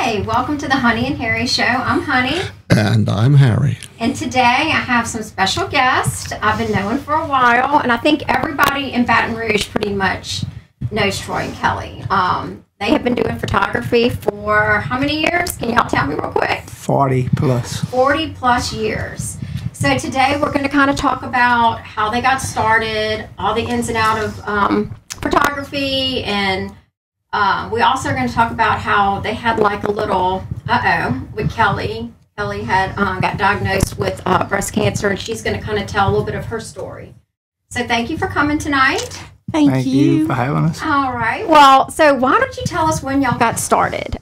Hi, welcome to the Honey and Harry Show. I'm Honey. And I'm Harry. And today I have some special guests I've been knowing for a while, and I think everybody in Baton Rouge pretty much knows Troy and Kelly. They have been doing photography for how many years? Can y'all tell me real quick? 40 plus. 40 plus years. So today we're going to kind of talk about how they got started, all the ins and outs of photography, and we also are going to talk about how they had like a little with Kelly. Kelly had got diagnosed with breast cancer, and she's going to kind of tell a little bit of her story. So thank you for coming tonight. Thank you for having us. All right. Well, so why don't you tell us when y'all got started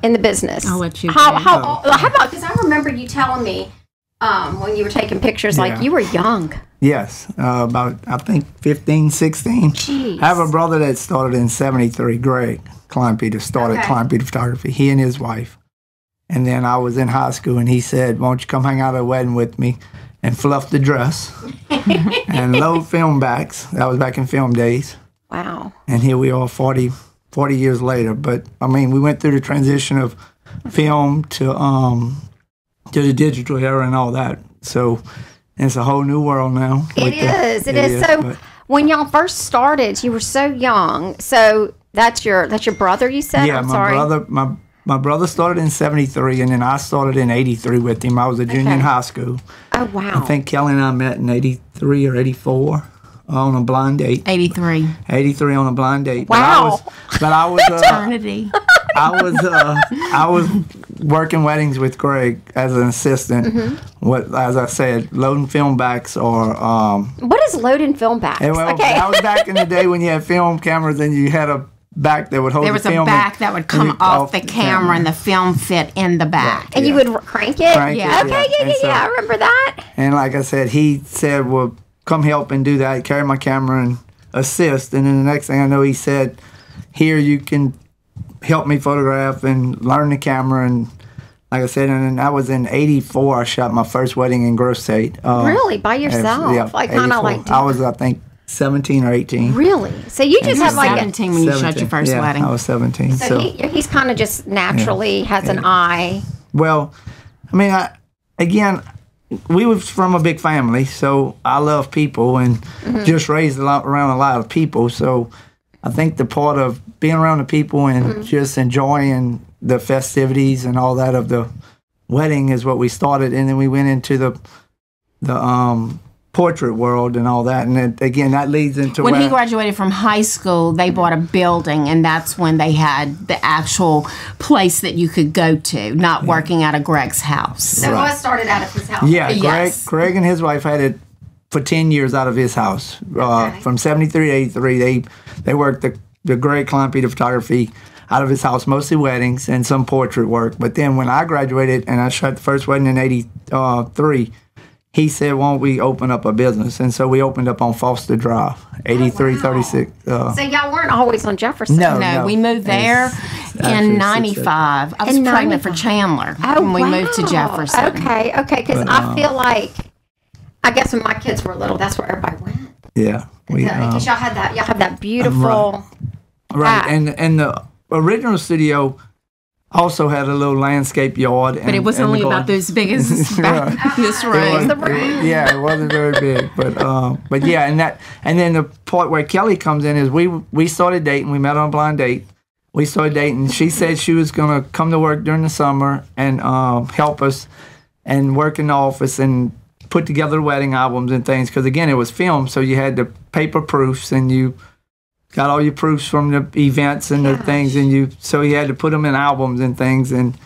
in the business? I'll let you. How about, because I remember you telling me when you were taking pictures, like you were young. Yes, about, I think, 15, 16. Jeez. I have a brother that started in 73, Greg Kleinpeter, started Kleinpeter Photography, he and his wife. And then I was in high school, and he said, won't you come hang out at a wedding with me and fluff the dress and load film backs. That was back in film days. Wow. And here we are 40 years later. But, I mean, we went through the transition of film to the digital era and all that. So it's a whole new world now. It is. So when y'all first started, you were so young. So that's your brother, you said? Yeah, my brother started in 73, and then I started in 83 with him. I was a junior in high school. Oh, wow. I think Kelly and I met in 83 or 84 on a blind date. 83. 83 on a blind date. Wow. But I was Eternity. I was working weddings with Greg as an assistant. Mm-hmm. As I said, loading film backs or what is loading film backs? Well, that was back in the day when you had film cameras and you had a back that would hold the film. There was a back that would come off the camera and the film fit in the back. And you would crank it? Yeah. I remember that. And like I said, he said, well, come help and do that, carry my camera and assist. And then the next thing I know, he said, here, you can help me photograph and learn the camera. And like I said, and then that was in 84, I shot my first wedding in Gross State. Really? By yourself? Yeah, like kind of like... I was, I think, 17 or 18. Really? So you just have like 17 when you shot your first wedding. I was 17. So he's kind of just naturally has an eye. Well, I mean, we were from a big family, so I love people and just raised around a lot of people. So I think the part of being around the people and just enjoying the festivities and all that of the wedding is what we started, and then we went into the portrait world and all that, and then, again, that leads into when he graduated from high school, they bought a building, and that's when they had the actual place that you could go to, not working out of Greg's house. So it was started out of his house. Yeah, Yes. Greg and his wife had it for 10 years out of his house. From 73 to 83, they worked the Greg Kleinpeter Photography out of his house, mostly weddings and some portrait work. But then when I graduated and I shot the first wedding in 83, he said, why don't we open up a business? And so we opened up on Foster Drive, 8336. So y'all weren't always on Jefferson? No, we moved there in 95. I was pregnant for Chandler when we moved to Jefferson. Okay, because I feel like, I guess when my kids were little, that's where everybody went. Yeah. Because y'all had that beautiful... Right, and the original studio also had a little landscape yard. But it was only about as big as this room. Yeah, it wasn't very big. But yeah, and then the part where Kelly comes in is we started dating. We met on a blind date. We started dating. She said she was going to come to work during the summer and help us and work in the office and put together wedding albums and things. Because, again, it was film, so you had the paper proofs and you got all your proofs from the events and the things, and so you had to put them in albums and things, and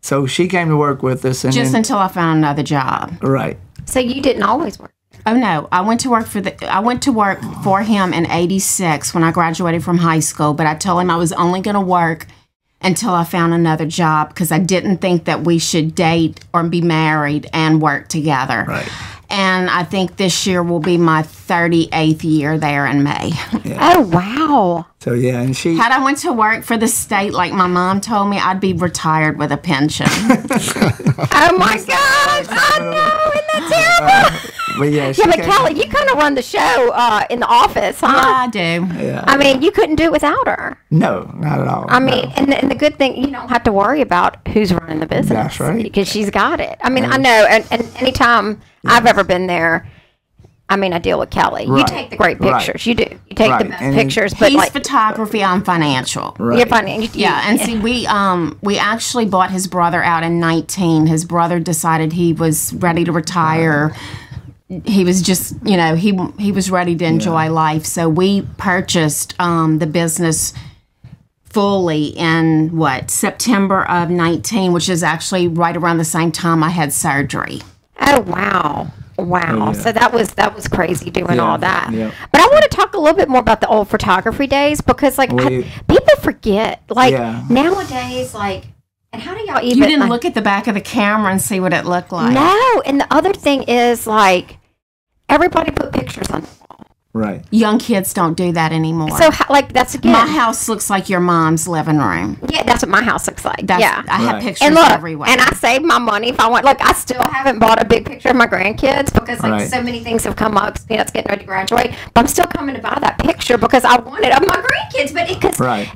so she came to work with us. And just until I found another job. Right. So you didn't always work? Oh no, I went to work for him in '86 when I graduated from high school. But I told him I was only going to work until I found another job because I didn't think that we should date or be married and work together. Right. And I think this year will be my 38th year there in May. Yeah. Oh, wow. So, yeah, and had I went to work for the state like my mom told me, I'd be retired with a pension. Oh, my gosh. I know. Isn't that terrible? But yeah, she Yeah, but came- Kelly, you kind of run the show in the office, huh? Yeah, I do. Yeah. I mean, you couldn't do it without her. No, not at all. I mean, no. and the good thing, you don't have to worry about who's running the business. That's right. Because she's got it. I mean, I know, and anytime I've ever been there, I mean, I deal with Kelly. You Right. take the great Right. pictures. You do. You take Right. the best And then pictures, but He's like, photography, I'm financial. Right. you're funny. Yeah, and see, we actually bought his brother out in 19. His brother decided he was ready to retire. He was just, he was ready to enjoy life. So we purchased the business fully in September of 19, which is actually right around the same time I had surgery. Oh wow. Wow. Yeah. So that was crazy doing Yeah, all that. yeah. But I want to talk a little bit more about the old photography days because people forget. Like Yeah. nowadays, like, and how do y'all even You didn't look at the back of the camera and see what it looked like. No, and the other thing is like everybody put pictures on the wall. Right. Young kids don't do that anymore. So like that's again my house looks like your mom's living room. Yeah, that's what my house looks like. That's, yeah. I have Right. pictures And look, everywhere. and I saved my money if I want. Look, I still haven't bought a big picture of my grandkids because like Right. so many things have come up. It's getting ready to graduate, but I'm still coming to buy that picture because I want it of my grandkids. But because Right.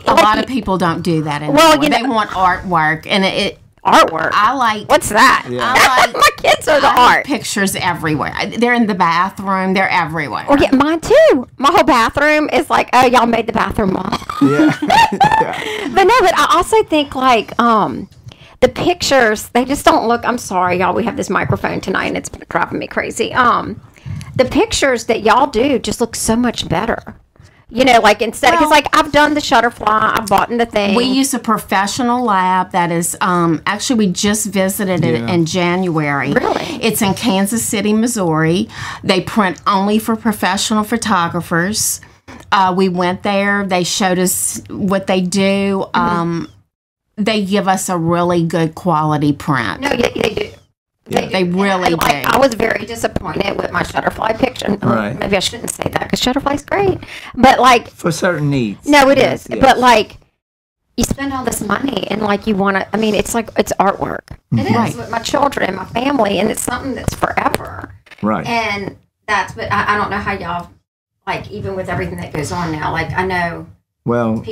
a lot of people don't do that anymore. Well, you they know- want artwork, and it artwork. I like. What's that? Yeah. I like My kids are the I have art. pictures everywhere. They're in the bathroom. They're everywhere. Oh yeah, mine too. My whole bathroom is like, oh, y'all made the bathroom wall. Yeah. But no, but I also think like the pictures, they just don't look. I'm sorry, y'all. We have this microphone tonight, and it's driving me crazy. The pictures that y'all do just look so much better. Like instead, because Well- like I've done the Shutterfly, I've bought in the thing. We use a professional lab that is actually we just visited it Yeah. in January. Really? It's in Kansas City, Missouri. They print only for professional photographers. We went there. They showed us what they do. They give us a really good quality print. no, yeah, they do. Yeah. They really And, like, do. I was very disappointed with my Shutterfly picture. Right. Maybe I shouldn't say that because Shutterfly's great, but like For certain needs. no, it is. Yes. But like, you spend all this money and like you want to. I mean, it's like it's artwork. It is Right. with my children and my family, and it's something that's forever. Right. And that's. But I don't know how y'all like even with everything that goes on now. Like I know Well,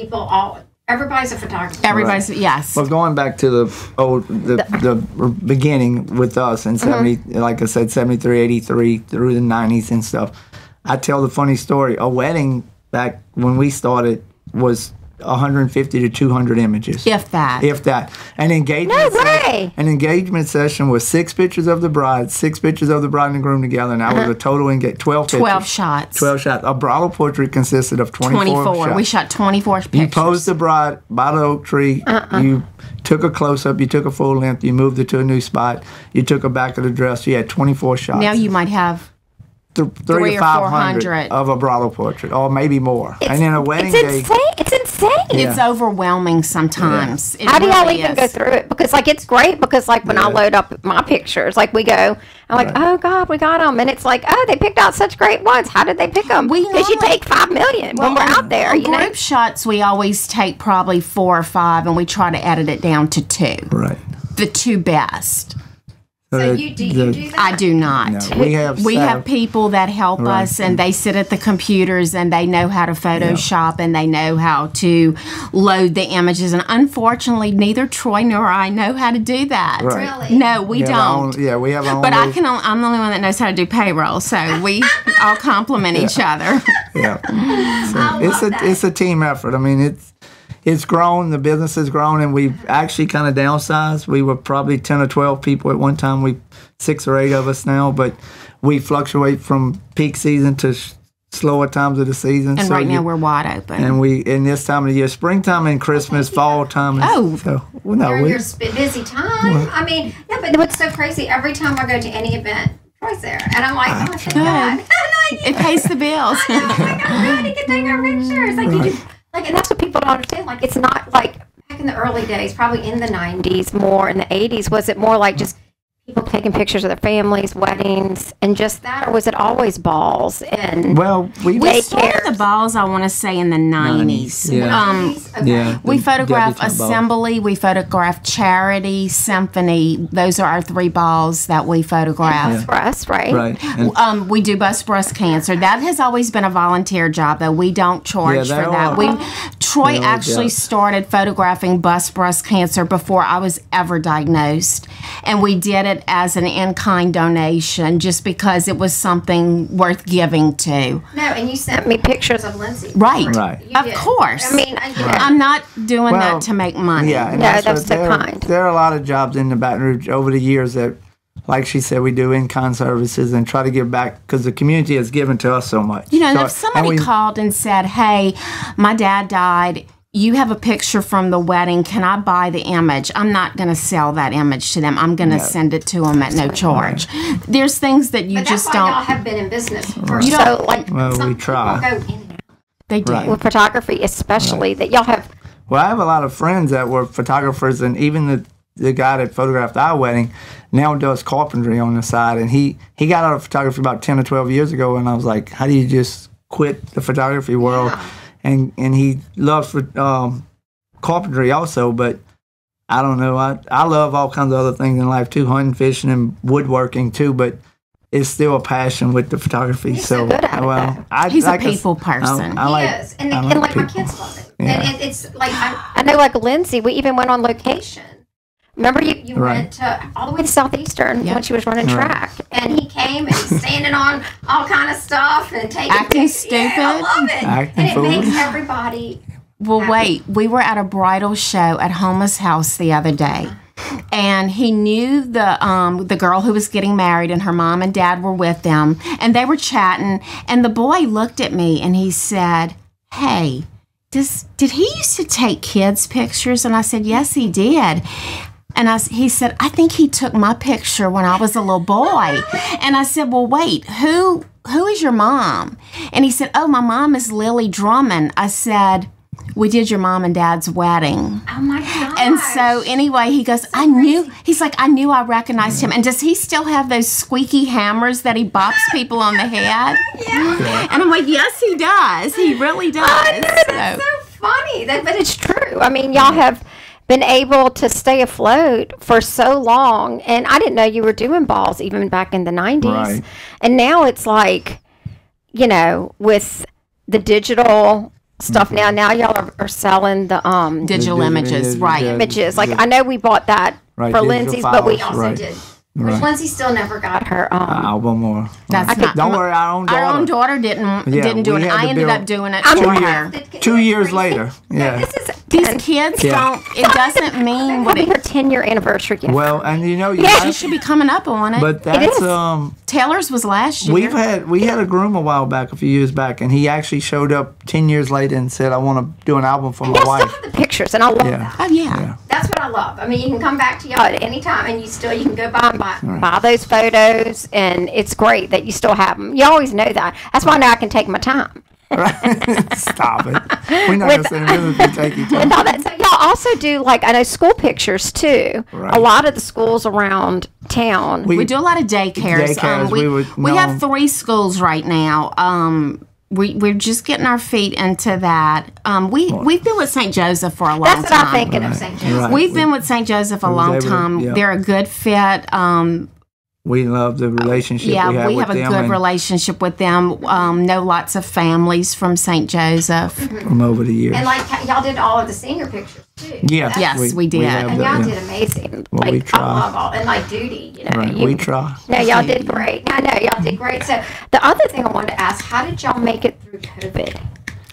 everybody's a photographer. Everybody's yes. well, going back to the beginning with us in 70, like I said, 73, 83 through the 90s and stuff. I tell the funny story. A wedding back when we started was 150 to 200 images. If that. If that. An engagement No way. An engagement session was 6 pictures of the bride, 6 pictures of the bride and the groom together, and that was a total 12 pictures. 12 shots. 12 shots. A bridal portrait consisted of 24 shots. We shot 24 pictures. You posed the bride by the oak tree. You took a close-up. You took a full length. You moved it to a new spot. You took her back of the dress. You had 24 shots. Now you might have 3 300 to or 500 400. of a bridal portrait, or maybe more. And then a wedding It's day. insane. It's insane. it's overwhelming sometimes. It How do y'all really even is. go through it? Because like it's great because like when I load up my pictures, like we go, I'm like, oh God, we got them, and it's like, oh, they picked out such great ones. How did they pick them? We Because you normally- take 5 million when we're out there. On You know, group shots, we always take probably 4 or 5, and we try to edit it down to 2. Right. The 2 best. so you do that? I do not. No, we have We several- have people that help us, and they sit at the computers, and they know how to Photoshop, and they know how to load the images. And unfortunately, neither Troy nor I know how to do that. Right. Really? No, we have our don't. own- yeah, we have our own. But I little- can. I'm the only one that knows how to do payroll, so we all compliment each other. Yeah. So it's a team effort. I mean, it's grown. The business has grown, and we've actually kind of downsized. We were probably 10 or 12 people at one time. We 6 or 8 of us now, but we fluctuate from peak season to slower times of the season. And So right now we're wide open. and we in this time of the year, springtime and Christmas, fall time. Oh. So well, no, During we, your busy time. I mean, yeah, but what's so crazy? Every time I go to any event, Troy's there, and I'm like, oh, thank God. It pays the bills. Oh my God, he can take our pictures. Like you do, like, and that's what people don't understand. Like, it's not like back in the early days, probably in the '90s, more in the '80s. Was it more like just people taking pictures of their families, weddings, and just that, or was it always balls and Well, We started the balls, I want to say, in the 90s. Yeah. Yeah. We photographed debutante ball. assembly, we photographed charity, symphony. Those are our 3 balls that we photograph. for us, right? Right. And We do bust breast cancer. That has always been a volunteer job, though. We don't charge Yeah, for they that. are. Troy They are actually jobs. started photographing bust breast cancer before I was ever diagnosed, and we did it as an in-kind donation just because it was something worth giving to. No, and you sent me pictures of Lindsay. Right. Right. You Of did. course. I mean, I'm not doing Well, that to make money. yeah, and No, that's that's what so there, kind. there are a lot of jobs in the Baton Rouge over the years that, like she said, we do in-kind services and try to give back because the community has given to us so much. You know, and So- if somebody and we- called and said, "Hey, my dad died. You have a picture from the wedding. Can I buy the image?" I'm not going to sell that image to them. I'm going to send it to them at no charge. There's things that you But just that's why y'all don't. have been in business for You so like Well, some we try. people go in and out. They do. Right. With photography, especially that y'all have. Well, I have a lot of friends that were photographers, and even the guy that photographed our wedding now does carpentry on the side. And he got out of photography about 10 or 12 years ago, and I was like, how do you just quit the photography world? Yeah. And he loves carpentry also, but I don't know. I love all kinds of other things in life too, hunting, fishing, and woodworking too, but it's still a passion with the photography. He's so good at it. He's a like people person. I He like, is, and I like my people. kids love it. Yeah. And it's like I know, like Lindsay, we even went on location. Remember, you Right. went to all the way to Southeastern Yep. when she was running track, and he came and he's standing on all kind of stuff and taking Acting pictures. Yeah, I stupid. love it, Acting and it foolish. makes everybody. Well, wait. We were at a bridal show at Homa's house the other day, and he knew the girl who was getting married, and her mom and dad were with them, and they were chatting. And the boy looked at me and he said, "Hey, did he used to take kids' pictures?" And I said, "Yes, he did." And he said, "I think he took my picture when I was a little boy." And I said, "Well, wait, who is your mom?" And he said, "Oh, my mom is Lily Drummond." I said, "We did your mom and dad's wedding." Oh my god! And so anyway, he goes, "I knew," he's like, "I knew I recognized him." And does he still have those squeaky hammers that he bops people on the head? Yeah. And I'm like, "Yes, he does. He really does." I know, that's so funny. But it's true. I mean, y'all have been able to stay afloat for so long, and I didn't know you were doing balls even back in the 90s. Right. And now it's like, you know, with the digital stuff now y'all are selling the Digital The images, right. images. Like I know we bought that Right, for digital Lindsay's, but we files, also right. did. Right. Which Lindsay still never got her album or That's not. don't worry, our own daughter. Our own daughter didn't Yeah, do we it. had I to ended build- up doing it I'm for like, her. 2 years crazy. later. Yeah. This is These kids Yeah. don't. It doesn't mean what will be it. her 10-year anniversary gift. Well, and you know, you Yeah, might- She should be coming up on it. but that's is. Taylor's was last year. we had a groom a while back, a few years back, and he actually showed up 10 years later and said, "I want to do an album for my y'all still wife." have the pictures, and I love Yeah. that. Oh yeah. That's what I love. I mean, you can come back to y'all at any time, and you can go by and buy those photos, and it's great that you still have them. You always know that. That's why now I can take my time. Stop it. We're not going to say this if you take your time. And all that. So y'all also do, like, I know school pictures too. Right. A lot of the schools around town. We do a lot of daycares. Daycares, We have 3 schools right now. We're just getting our feet into that. We've been with St. Joseph for a long That's what time. I'm thinking of St. Joseph. Right. We've been with St. Joseph a long able to- time. yeah. They're a good fit. We love the relationship we have we with have a them good and relationship with them. Know lots of families from St. Joseph. from over the years. And like y'all did all of the senior pictures too. Yeah. Yes, we did. have And that, y'all yeah. did amazing. Well, like we try. I love all and like Duty, you know. Right, we try. No, y'all did great. I know y'all did great. So the other thing I wanted to ask, how did y'all make it through COVID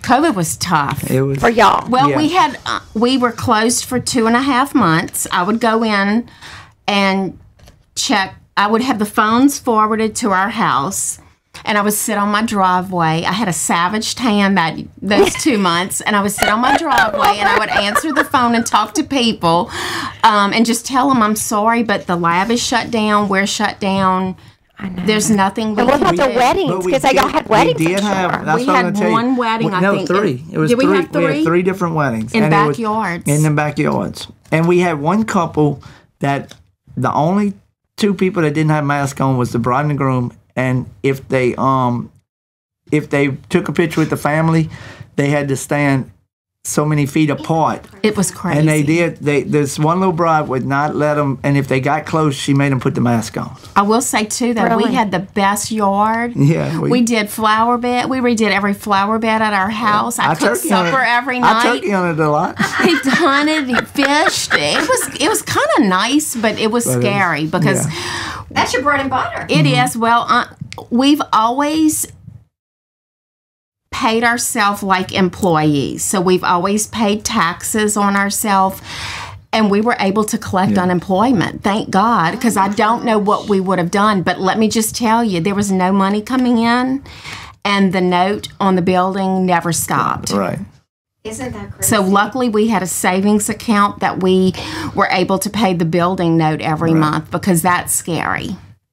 COVID was tough. It was for y'all? Well, Yeah. we were closed for 2.5 months. I would go in and check. I would have the phones forwarded to our house, and I would sit on my driveway. I had a savage tan those 2 months, and I would sit on my driveway and I would answer the phone and talk to people, and just tell them I'm sorry, but the lab is shut down. We're shut down. There's nothing we And what can about the do. weddings? But we Because y'all did- had weddings. We did I'm have. sure. That's We what I'm had gonna tell you. one wedding, I No, think. 3. It was Did we 3. have We 3? had 3 different weddings In and it was- backyards. in the backyards, and we had one couple that the only two people that didn't have masks on was the bride and the groom, and if they took a picture with the family, they had to stand so many feet apart. It was crazy. And they did. This one little bride would not let them, and if they got close, she made them put the mask on. I will say, too, that we Really? had the best yard. Yeah. We did flower bed. We redid every flower bed at our house. I cooked turkey hunted. supper every I night. turkey hunted a lot. He hunted, he fished. It was kind of nice, but it was scary because That's your bread and butter. it is. Well, we've always paid ourselves like employees. So we've always paid taxes on ourselves. And we were able to collect unemployment, thank God, because I don't know what we would have done. But let me just tell you, there was no money coming in, and the note on the building never stopped. Right. Isn't that crazy? So luckily, we had a savings account that we were able to pay the building note every month, because that's scary.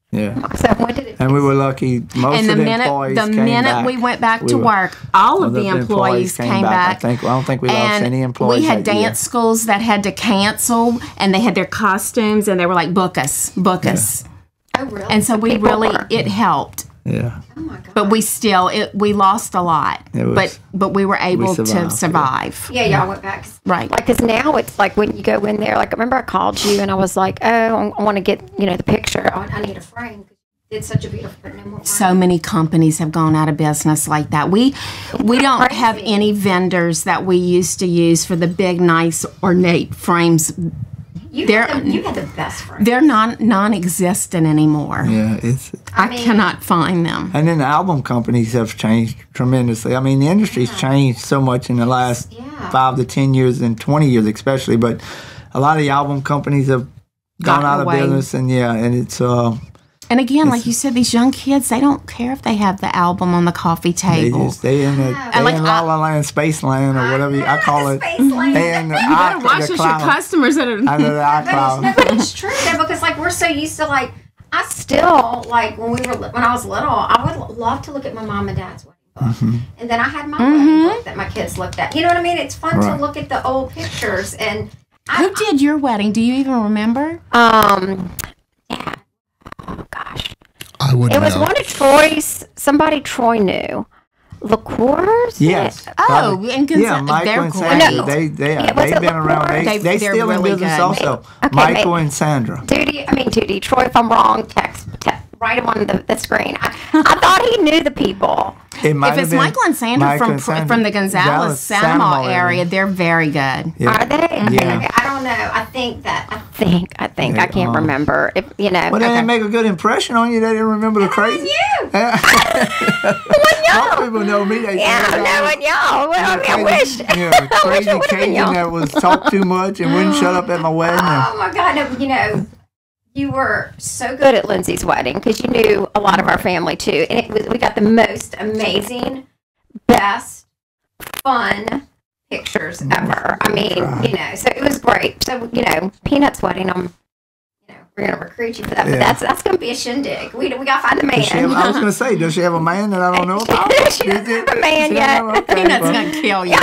Yeah. So when did it? And we were lucky. Most And of the the employees minute came back. we went back We to were- work, all of the employees came back. I don't think we lost And any employees. we had that year. dance schools that had to cancel, and they had their costumes, and they were like, book us. Oh, really? And so we People really, were- it helped. Yeah. Oh my God. But we still, we lost a lot. It was- but we were able to survived, survive. Yeah, y'all went back. Right. Like, because now it's like when you go in there, like, I remember I called you and I was like, oh, I want to get, the picture. I need a frame. You did such a beautiful, but no more So frame. many companies have gone out of business like that. We don't have crazy. any vendors that we used to use for the big, nice, ornate frames. You they're- had the best frame. They're non-existent anymore. Yeah. It's. I mean- cannot find them. And then the album companies have changed tremendously. I mean, the industry's changed so much in the last 5 to 10 years and 20 years especially. But a lot of the album companies have gone Gotten out of away. business, and it's And again, like you said, these young kids, they don't care if they have the album on the coffee table. they in like, La La Land, Space Land, or whatever I call it. Space Land. They in the Watch the your cloud. customers that are. Under the iCloud. But it's true though, because like we're so used to like I still like when I was little, I would love to look at my mom and dad's wedding book, Mm-hmm. and then I had my wedding book that my kids looked at. You know what I mean? It's fun Right. to look at the old pictures and. Who did your wedding? Do you even remember? Yeah. Oh gosh. I wouldn't It was know. one of Troy's. Somebody Troy knew. Liqueurs. Yes. Oh, and yeah, Michael they're and great. Sandra. No. They've was it been around. Liqueurs? They They're still in really business good. also. Okay, Michael maybe. and Sandra. Duty. Troy, if I'm wrong, text write him on the screen. I thought he knew the people. It might If have it's been Michael and Sandra Michael and Sandra. from the Gonzales Sandoval area, they're very good. Yeah. Are they? Yeah. Okay, I don't know. I think I can't remember. If Well, they okay. didn't make a good impression on you. They didn't remember the crazy. you. Most people know me. They Yeah, say, knowing y'all. Well, I mean, I wish. Yeah, I wish crazy I would've been Cajun y'all. that was talk too much and wouldn't shut up at my wedding. Oh my God! No, you were so good at Lindsay's wedding because you knew a lot of our family too, and we got the most amazing, best, fun pictures ever. I mean, so it was great. So Peanut's wedding. We're gonna recruit you for that, but Yeah. that's gonna be a shindig. We gotta find the man. I was going to say, does she have a man that I don't know about? She doesn't have a man She yet. don't know? Okay, Peanut's well, gonna kill you.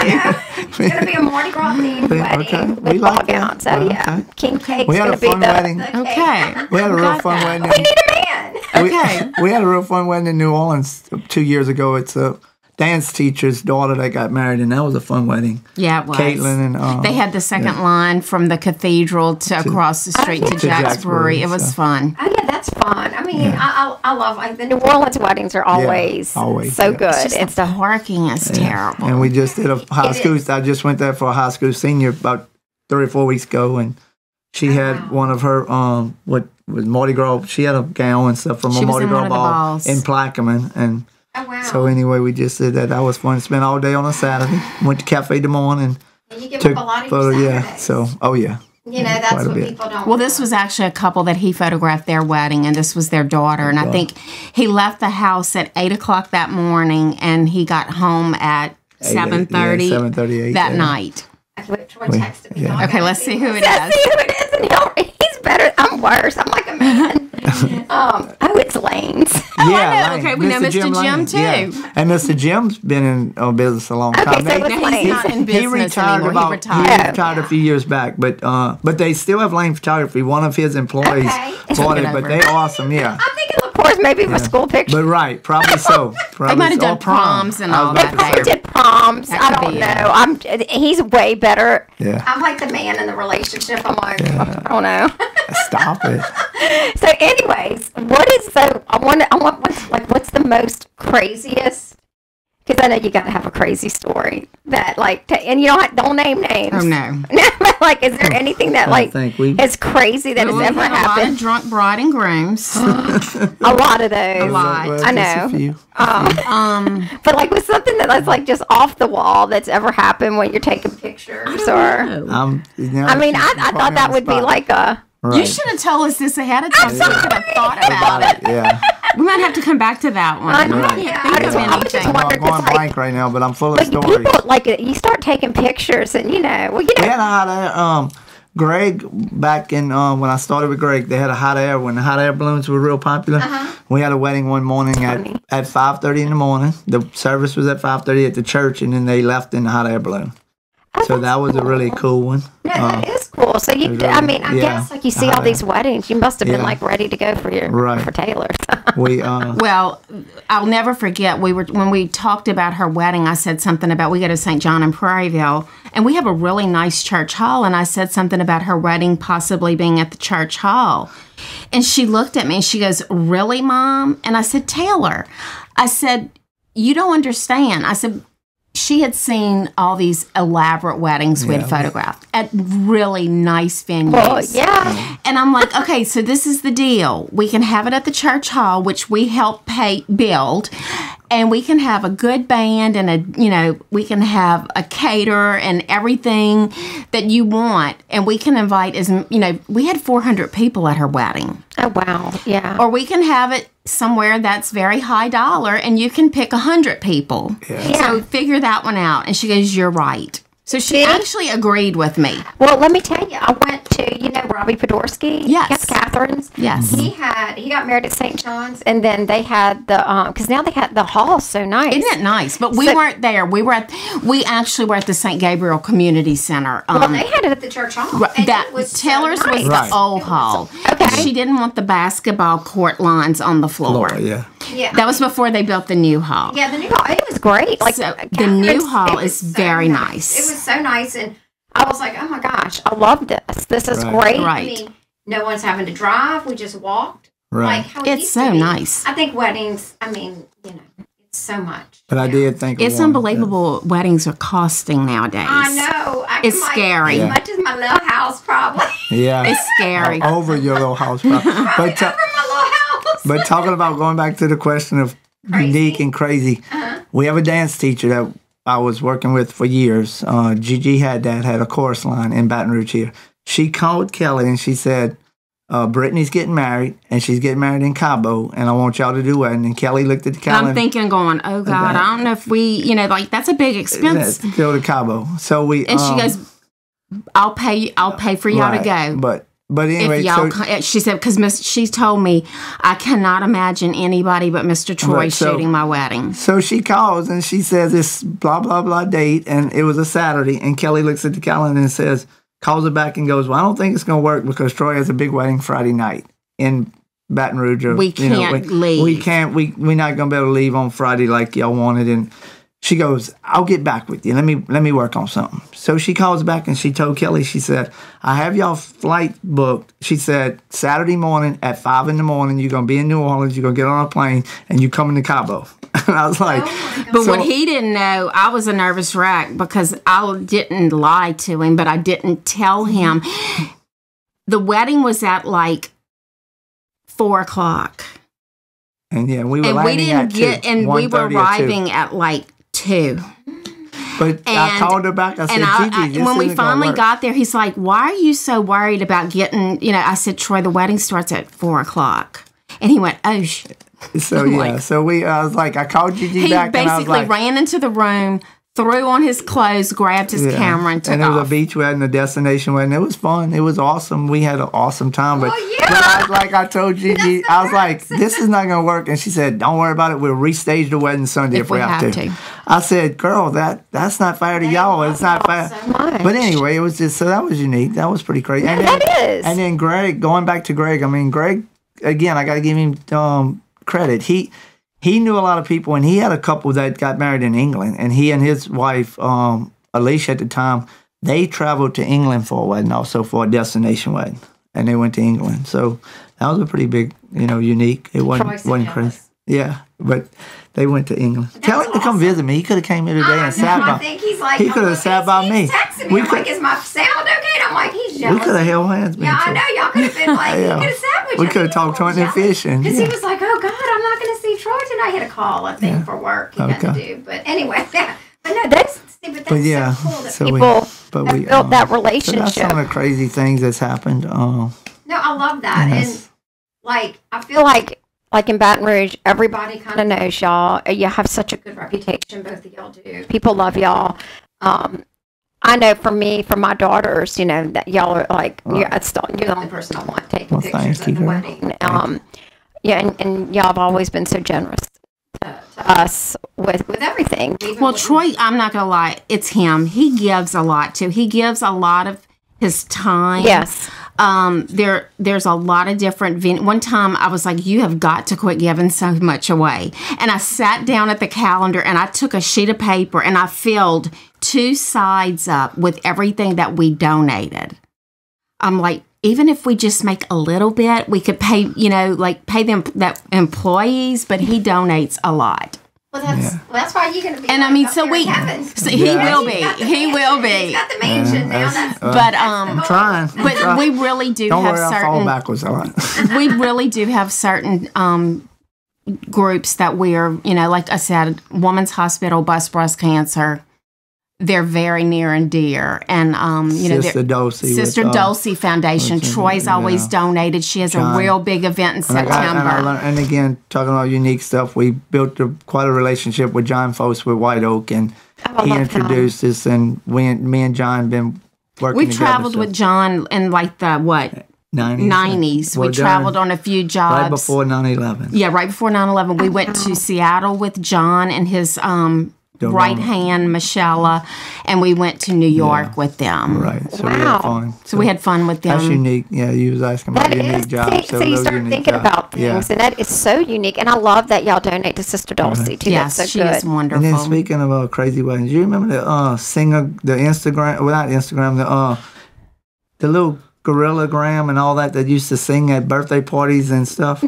It's gonna be a Mardi Gras themed wedding Okay, with we like ball that. gown. So Okay. king cake's We had a gonna be fun the wedding. cake. Okay. We had a real Got fun that. wedding. We need a man. Okay. We had a real fun wedding in New Orleans 2 years ago. It's a dance teacher's daughter that got married, and that was a fun wedding. Yeah, it was. Caitlin and They had the second line from the cathedral to across the street to Jack's Brewery. It was fun. Oh yeah, that's fun. I mean, I love like the New Orleans weddings are always, always, so yeah. good. Just It's the parking is terrible. And we just did a high It school. is. I just went there for a high school senior about 3 or 4 weeks ago, and she had one of her what was Mardi Gras. She had a gown and stuff from She a was Mardi in Gras one of the ball balls. in Plaquemine, and oh wow. so anyway, we just did that. That was fun. Spent all day on a Saturday. Went to Cafe Des Moines and And you give took up a lot of photo. your Yeah. Saturdays. So yeah. that's quite a what bit. people don't. Well, this was actually a couple that he photographed their wedding, and this was their daughter. And I think he left the house at 8 o'clock that morning, and he got home at 7:30 7:38 that night. Okay, wait, Troy texted me. yeah. Now I Okay, gotta let's see who it Let's is. see who it is. And he's better. I'm worse. I'm like a man. It's Lane's. Yeah, know. Okay, we know Mr. Jim, Lane, too. yeah. And Mr. Jim's been in business a long Okay, time. so it's Now, Lane. he's not in business He retired anymore. about He retired. a few years back, but they still have Lane Photography. One of his employees Okay. bought it it, but over. they're awesome. Yeah. I'm thinking, of course, maybe with school pictures. But right, probably so. Probably They might have so. done Or prom. proms and I was all about that to Probably say. did proms. That I could don't be know. He's way better. Yeah. I'm like the man in the relationship. I'm like, I don't know. Stop it. So, anyways, what's the most craziest? Because I know you got to have a crazy story that and you don't name names. Oh no. Like, is there anything that is crazy that has ever A lot happened? of drunk bride and grooms. A lot of those. A lot. Well, I just know. a few. But like with something that's like just off the wall that's ever happened when you're taking pictures or. I mean, I thought that would be like a. Right. You should have told us this ahead of time so we could have thought about it. Yeah. We might have to come back to that one. I know. I can't think of I was just anything. wondering, I'm going 'cause, blank right now, but I'm full of But stories. people you start taking pictures, and We had a hot air. Greg, back in when I started with Greg, they had a hot air when the hot air balloons were real popular. We had a wedding one morning at 5:30 in the morning. The service was at 5:30 at the church, and then they left in the hot air balloon. So that was a really cool one. No, that is cool. So I guess like you see all these weddings, you must have been like ready to go for for Taylor's. Well, I'll never forget. When we talked about her wedding, I said something about we go to St. John in Prairieville, and we have a really nice church hall. And I said something about her wedding possibly being at the church hall, and she looked at me and she goes, "Really, Mom?" And I said, "Taylor," I said, "You don't understand." I said, she had seen all these elaborate weddings we had photographed at really nice venues. Well, yeah. And I'm like, okay, so this is the deal. We can have it at the church hall, which we help build, and we can have a good band and we can have a caterer and everything that you want. And we can invite we had 400 people at her wedding. Oh, wow. Yeah. Or we can have it somewhere that's very high dollar and you can pick 100 people. Yeah. So figure that one out. And she goes, "You're right." So she actually agreed with me. Well, let me tell you, I went to, Robbie Podorsky. Yes. Catherine's. Yes. He got married at St. John's, and then they had because now they had the hall so nice. Isn't it nice? But we weren't there. We actually were at the St. Gabriel Community Center. Well, they had it at the church hall. And That it was Taylor's so nice. was the old hall. Okay. She didn't want the basketball court lines on the floor. Yeah. Yeah. That was before they built the new hall. Yeah, the new hall. It was great. Like So, the Catherine's, new hall it was is so very nice. It was so nice, and I was like, "Oh my gosh, I love this. This is great." Right. I mean, no one's having to drive. We just walked. Right. Like how it It's used so to be. nice. I think weddings. I mean, it's so much. But I did think of It's one, unbelievable what weddings are costing nowadays. I know. It's scary. As much as my little house, probably. Yeah. It's scary. Over your little house. But Over my little house. But talking about going back to the question of unique and crazy, we have a dance teacher that I was working with for years. Gigi had a chorus line in Baton Rouge here. She called Kelly and she said, Brittany's getting married, and she's getting married in Cabo, and I want y'all to do it. And then Kelly looked at the calendar. I'm thinking, going, "Oh God, I don't know if we, that's a big expense." To go to Cabo. So we And she goes, I'll pay for y'all to go. But anyway, if y'all, she said, because she told me, "I cannot imagine anybody but Mr. Troy shooting my wedding." So she calls and she says this blah blah blah date, and it was a Saturday. And Kelly looks at the calendar and calls her back and goes, "Well, I don't think it's going to work because Troy has a big wedding Friday night in Baton Rouge. We can't leave. We can't. We're not going to be able to leave on Friday like y'all wanted." And she goes, "I'll get back with you. Let me work on something." So she calls back and she told Kelly, she said, "I have y'all flight booked." She said, "Saturday morning at 5 in the morning, you're going to be in New Orleans. You're going to get on a plane and you coming to Cabo." And I was like, but what he didn't know, I was a nervous wreck because I didn't lie to him, but I didn't tell him. The wedding was at like 4:00. And yeah, we were and we didn't get, 2, and we were arriving at like 2. But I called her back. I said, "Gigi, this when we isn't finally gonna work." got there, he's like, "Why are you so worried about getting?" I said, "Troy, the wedding starts at 4:00," and he went, "Oh shit." So I was like, I called Gigi He back. basically and I was like, ran into the room, threw on his clothes, grabbed his camera, and took and it was off. a beach wedding, a destination wedding. It was fun. It was awesome. We had an awesome time. But, like I told Gigi, I was like, this is not going to work. And she said, don't worry about it. We'll restage the wedding Sunday if we have to. I said, girl, that's not fair to y'all. It's not fair. So much. But anyway, it was just, so that was unique. That was pretty crazy. Yeah, And then, that is. And then Greg, going back to Greg, I mean, Greg, again, I got to give him credit. He knew a lot of people, and he had a couple that got married in England. And he and his wife, Alicia at the time, they traveled to England for a wedding, also for a destination wedding. And they went to England. So that was a pretty big, unique. It wasn't crazy. Yeah, but they went to England. Tell him to come visit me. He could have came here today and sat by. I think he's like, he could have sat by me. He's texting me. I'm like, is my sound okay? And I'm like, he's jealous. We could have held hands. Yeah, I know. Y'all could have been like, he could have sat with you. We could have talked hunting and fishing. Because he was like, oh, God, I'm not going to see Troy tonight. He had a call, I think, for work he had to do. But anyway, yeah. But no, that's so cool that people have built that relationship. So that's some of the crazy things that's happened. No, I love that. And, like, I feel like in Baton Rouge, everybody kind of knows y'all. You have such a good reputation, both of y'all do. People love y'all. I know for me, for my daughters, that y'all are like, you're the only person I want taking pictures at the wedding. And y'all have always been so generous to us with everything. Well, Troy, I'm not going to lie, it's him. He gives a lot, too. He gives a lot of his time. Yes. There's a lot of different one time I was like, you have got to quit giving so much away. And I sat down at the calendar and I took a sheet of paper and I filled 2 sides up with everything that we donated. I'm like, even if we just make a little bit, we could pay, pay them that employees, but he donates a lot. Well, that's why you're going to be. And I mean, so he will be. He will be. He's got the mansion now. But I'm trying. But we really do Don't have worry, certain. I'll fall backwards on it. We really do have certain groups that we're, like I said, Women's Hospital, Breast Cancer. They're very near and dear, and Sister Dulcie Foundation. Troy's always donated. She has a real big event in September. And again, talking about unique stuff, we built quite a relationship with John Foss with White Oak, and he introduced us, and me and John been working. We together, traveled with John in like the 90s. Well, we traveled on a few jobs. Right before 9/11. Yeah, right before 9/11. We went to Seattle with John and his right hand, Michelle, and we went to New York with them. Right. So we had fun. So we had fun with them. That's unique. Yeah, you was asking about unique jobs. So you start thinking about things, and that is so unique. And I love that y'all donate to Sister Dulcie, too. Yes, that's so she good. is wonderful. And then speaking of crazy weddings, you remember the singer, the Instagram, well, not Instagram, the little Gorilla-gram and all that used to sing at birthday parties and stuff?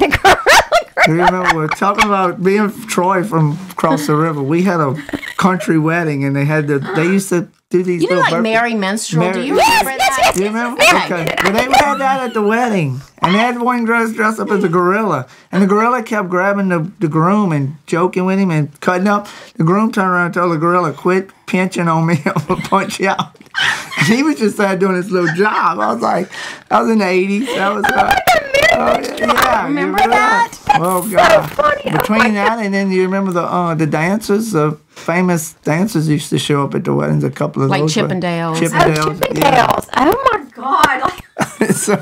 You remember, we're talking about being Troy from across the river. We had a country wedding, and they used to do these little like Mary Minstrel. Do you remember that? Yes, do you remember? Okay. But they had that at the wedding. And they had one dressed up as a gorilla. And the gorilla kept grabbing the groom and joking with him and cutting up. The groom turned around and told the gorilla, quit pinching on me, I'm going to punch you out. And he was just doing his little job. I was like, that was in the 80s. That was remember that? Oh, God. So funny. Between that and then you remember the dancers, the famous dancers used to show up at the weddings, a couple of like those. Chippendales. Chippendales. Yeah. Oh, my God. So,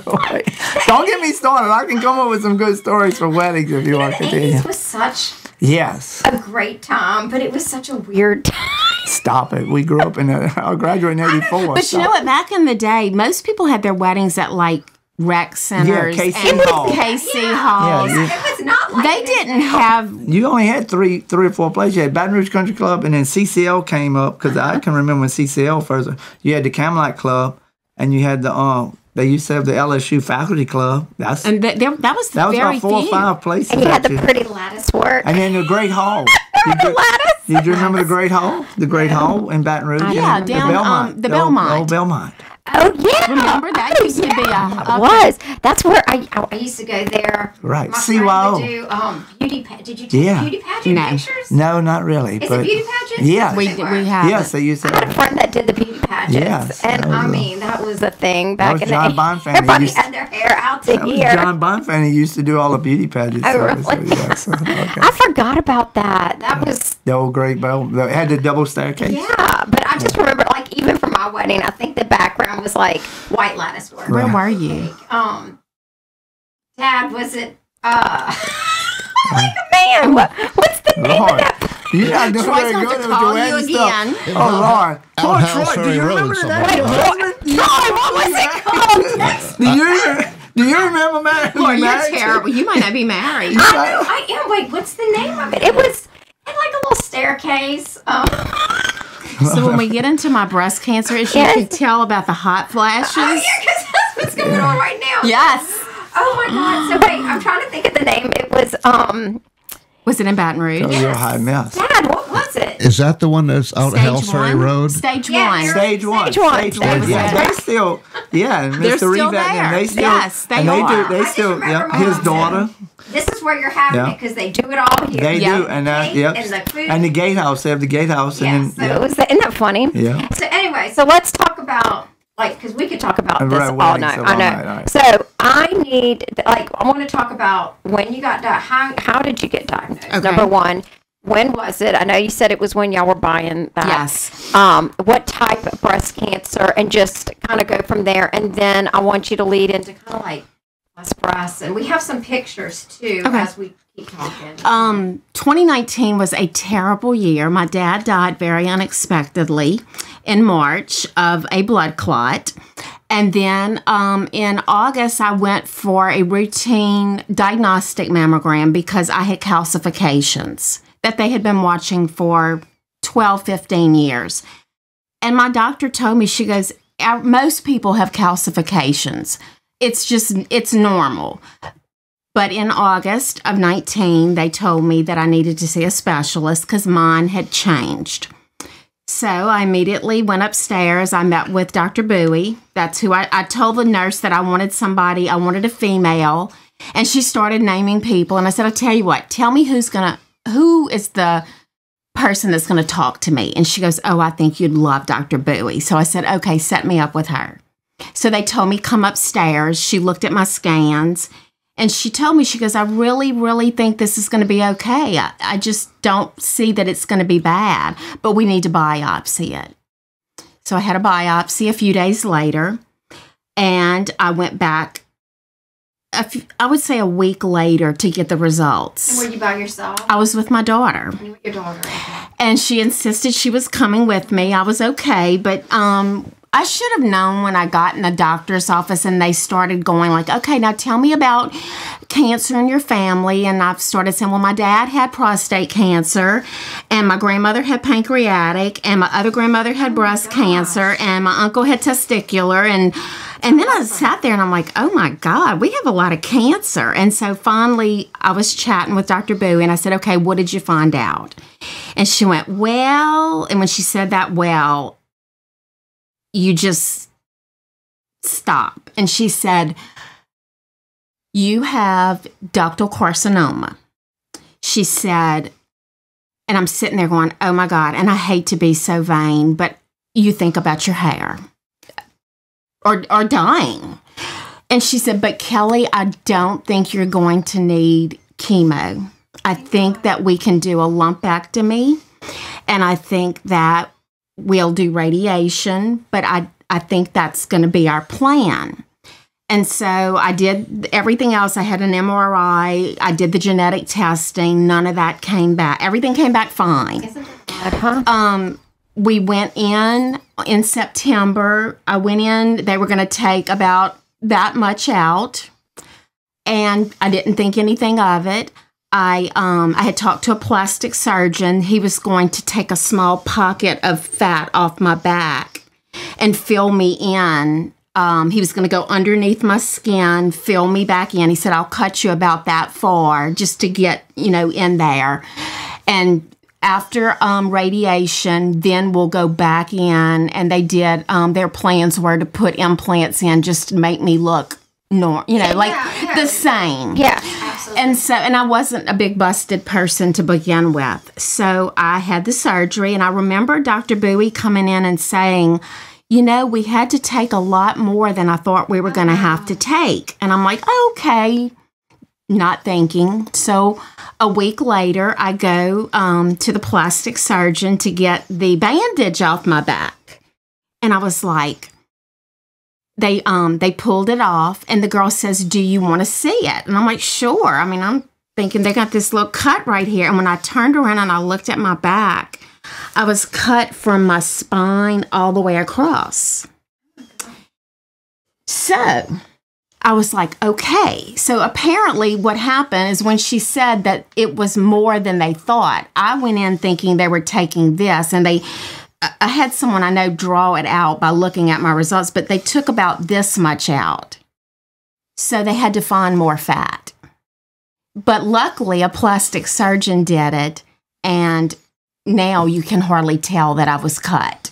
don't get me started. I can come up with some good stories for weddings if you want to continue. It was such a great time, but it was such a weird time. Stop it. We grew up I graduated in 84. But you know what? Back in the day, most people had their weddings at like rec centers KC and Hall. KC Halls. It was not like they didn't have. You only had three or four places. You had Baton Rouge Country Club, and then CCL came up because I can remember when CCL first. You had the Camelot Club, and you had the they used to have the LSU Faculty Club. That was very about 4 or 5 places. And you had the pretty lattice work. And then the Great Hall. Did you remember the Great Hall? The Great Hall in Baton Rouge? Yeah, down the Belmont. Old Belmont. Oh, yeah. Remember that used to be That's where I used to go there. Right. My CYO. friend would do beauty Did you take beauty pageant pictures? No, not really. Is it beauty pageants? Yeah. We have. Yes, they used to. I had a friend that did the beauty pageants. Yes. And that was a thing back in the day. John Bond family. Everybody had their hair out to here. John Bonfanny used to do all the beauty pageants. Oh, really? I forgot about that. That was the old great bell. It had the double staircase. Yeah, but I just remember, like, even for my wedding, I think the background was like white lattice work. Where were you? Dad, was it? Like a man. What's the name of that? You're not doing Troy's very going good to at call you Joanne's again. stuff. Oh, Lord. Outhouse Troy, do you Ferry Road remember somewhere. that? Troy, what was it called? Do you remember Mary? Boy, you're terrible. You might not be married. I am. Wait, what's the name of it? It had like a little staircase. So when we get into my breast cancer issue, you can tell about the hot flashes. Oh, yeah, because that's what's going on right now. Yes. Oh, my God. So, wait, I'm trying to think of the name. It Was it in Baton Rouge? Oh, you're a hot mess. Dad, what was it? Is that the one that's out at House Ferry Road? Stage Yeah, one. Stage one. Stage one. Yeah, they still, and They're Mr. still Revat, there. and they still, Yes, they and they are. do, they I just still, remember yeah, his Mom daughter, This is where you're having Yeah. it because they do it all here. they Yep. do, and that, Cake yep, and the food. and the gatehouse, they have the gatehouse, Yeah, and so then, it was isn't that funny? yeah. So anyway, so let's talk about, like, because we could talk about And this we're at all weddings, night. so I all know. night, all right. So I need, like, I want to talk about when you got diagnosed. How did you get diagnosed? Okay. Number one, when was it? I know you said it was when y'all were buying that. Yes. What type of breast cancer, and just kind of go from there. And then I want you to lead into kind of like less breasts, and we have some pictures too as we keep talking. 2019 was a terrible year. My dad died very unexpectedly in March of a blood clot. And then in August, I went for a routine diagnostic mammogram because I had calcifications that they had been watching for 12, 15 years. And my doctor told me, she goes, most people have calcifications. It's normal. But in August of 19, they told me that I needed to see a specialist because mine had changed. So I immediately went upstairs. I met with Dr. Bowie. That's who I told the nurse that I wanted a female. And she started naming people. And I said, I'll tell you what, tell me who is the person that's going to talk to me. And she goes, oh, I think you'd love Dr. Bowie. So I said, okay, set me up with her. So they told me, come upstairs. She looked at my scans. And she told me, she goes, I really, really think this is going to be okay. I just don't see that it's going to be bad, but we need to biopsy it. So I had a biopsy a few days later, and I went back, I would say a week later to get the results. And were you by yourself? I was with my daughter. You with your daughter. Okay. And she insisted she was coming with me. I was okay, but I should have known when I got in the doctor's office and they started going like, okay, now tell me about cancer in your family. And I've started saying, well, my dad had prostate cancer and my grandmother had pancreatic and my other grandmother had breast cancer and my uncle had testicular. And then I sat there and I'm like, oh my God, we have a lot of cancer. And so finally I was chatting with Dr. Bowie and I said, okay, what did you find out? And she went, well, and when she said that, well, you just stop. And she said, you have ductal carcinoma. She said, and I'm sitting there going, oh my God, and I hate to be so vain, but you think about your hair or dying. And she said, but Kelly, I don't think you're going to need chemo. I think that we can do a lumpectomy, and I think that we'll do radiation, but I think that's going to be our plan. And so I did everything else. I had an MRI. I did the genetic testing. None of that came back. Everything came back fine. Isn't it bad, We went in September. I went in. They were going to take about that much out, and I didn't think anything of it. I had talked to a plastic surgeon. He was going to take a small pocket of fat off my back and fill me in. He was going to go underneath my skin, fill me back in. He said, I'll cut you about that far just to get, in there. And after radiation, then we'll go back in. And they did, their plans were to put implants in just to make me look the same. Yeah, absolutely. And I wasn't a big busted person to begin with. So I had the surgery, and I remember Dr. Bowie coming in and saying, we had to take a lot more than I thought we were going to have to take. And I'm like, okay, not thinking. So a week later, I go to the plastic surgeon to get the bandage off my back. And I was like, they pulled it off, and the girl says, do you want to see it? And I'm like, sure. I mean, I'm thinking they got this little cut right here. And when I turned around and I looked at my back, I was cut from my spine all the way across. So I was like, okay. So apparently what happened is when she said that it was more than they thought, I went in thinking they were taking this, and I had someone I know draw it out by looking at my results, but they took about this much out. So they had to find more fat. But luckily, a plastic surgeon did it, and now you can hardly tell that I was cut.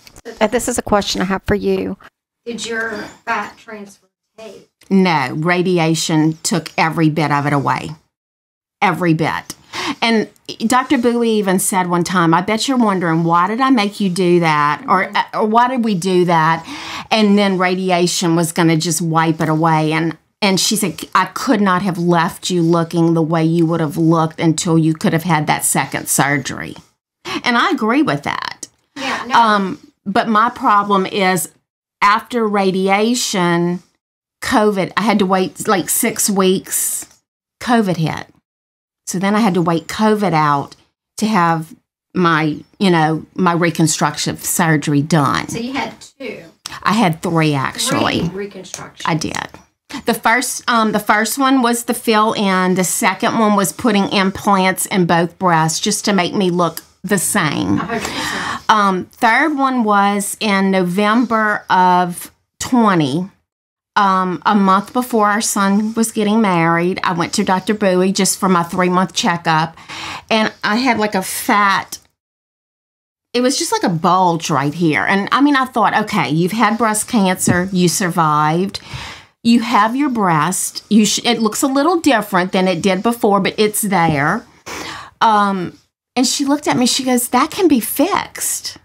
This is a question I have for you. Did your fat transfer take? No, radiation took every bit of it away. Every bit. And Dr. Bowie even said one time, I bet you're wondering, why did I make you do that? Or why did we do that? And then radiation was going to just wipe it away. And she said, I could not have left you looking the way you would have looked until you could have had that second surgery. And I agree with that. Yeah, no. But my problem is after radiation, COVID, I had to wait like 6 weeks. COVID hit. So then I had to wait COVID out to have my reconstructive surgery done. So you had 2. I had 3 actually. 3 reconstructions. I did. The first one was the fill-in. The second one was putting implants in both breasts just to make me look the same. 100%. Third one was in November of 20. A month before our son was getting married, I went to Dr. Bowie just for my 3-month checkup, and I had like a fat. It was just like a bulge right here. And I mean, I thought, okay, you've had breast cancer, you survived. You have your breast. It looks a little different than it did before, but it's there. And she looked at me. She goes, that can be fixed.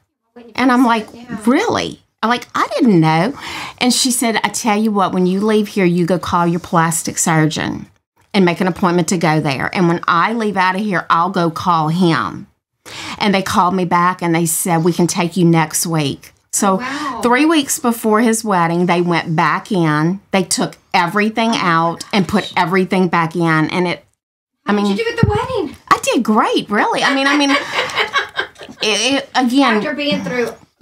And I'm like, really? I'm like, I didn't know. And she said, I tell you what, when you leave here, you go call your plastic surgeon and make an appointment to go there. And when I leave out of here, I'll go call him. And they called me back and they said, we can take you next week. So 3 weeks before his wedding, they went back in. They took everything out and put everything back in. And How did you do at the wedding? I did great, really. I mean, again, after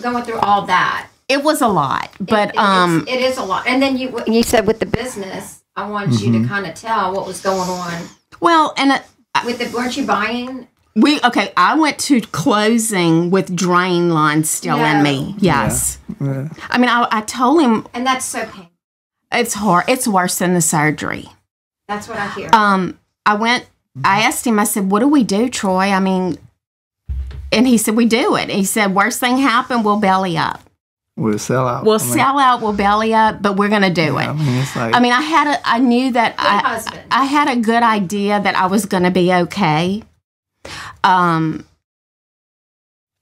going through all that, it was a lot. But it is a lot. And then you said with the business, I wanted you to kind of tell what was going on. Well, and weren't you buying? I went to closing with drain lines still in me. Yes. Yeah. I mean, I told him. And that's so painful. It's hard. It's worse than the surgery. That's what I hear. I asked him, I said, what do we do, Troy? I mean, and he said, we do it. He said, worst thing happened, we'll belly up. We'll sell out. We'll sell out, we'll belly up, but we're going to do it. I mean, it's like, I knew that I had a good idea that I was going to be okay.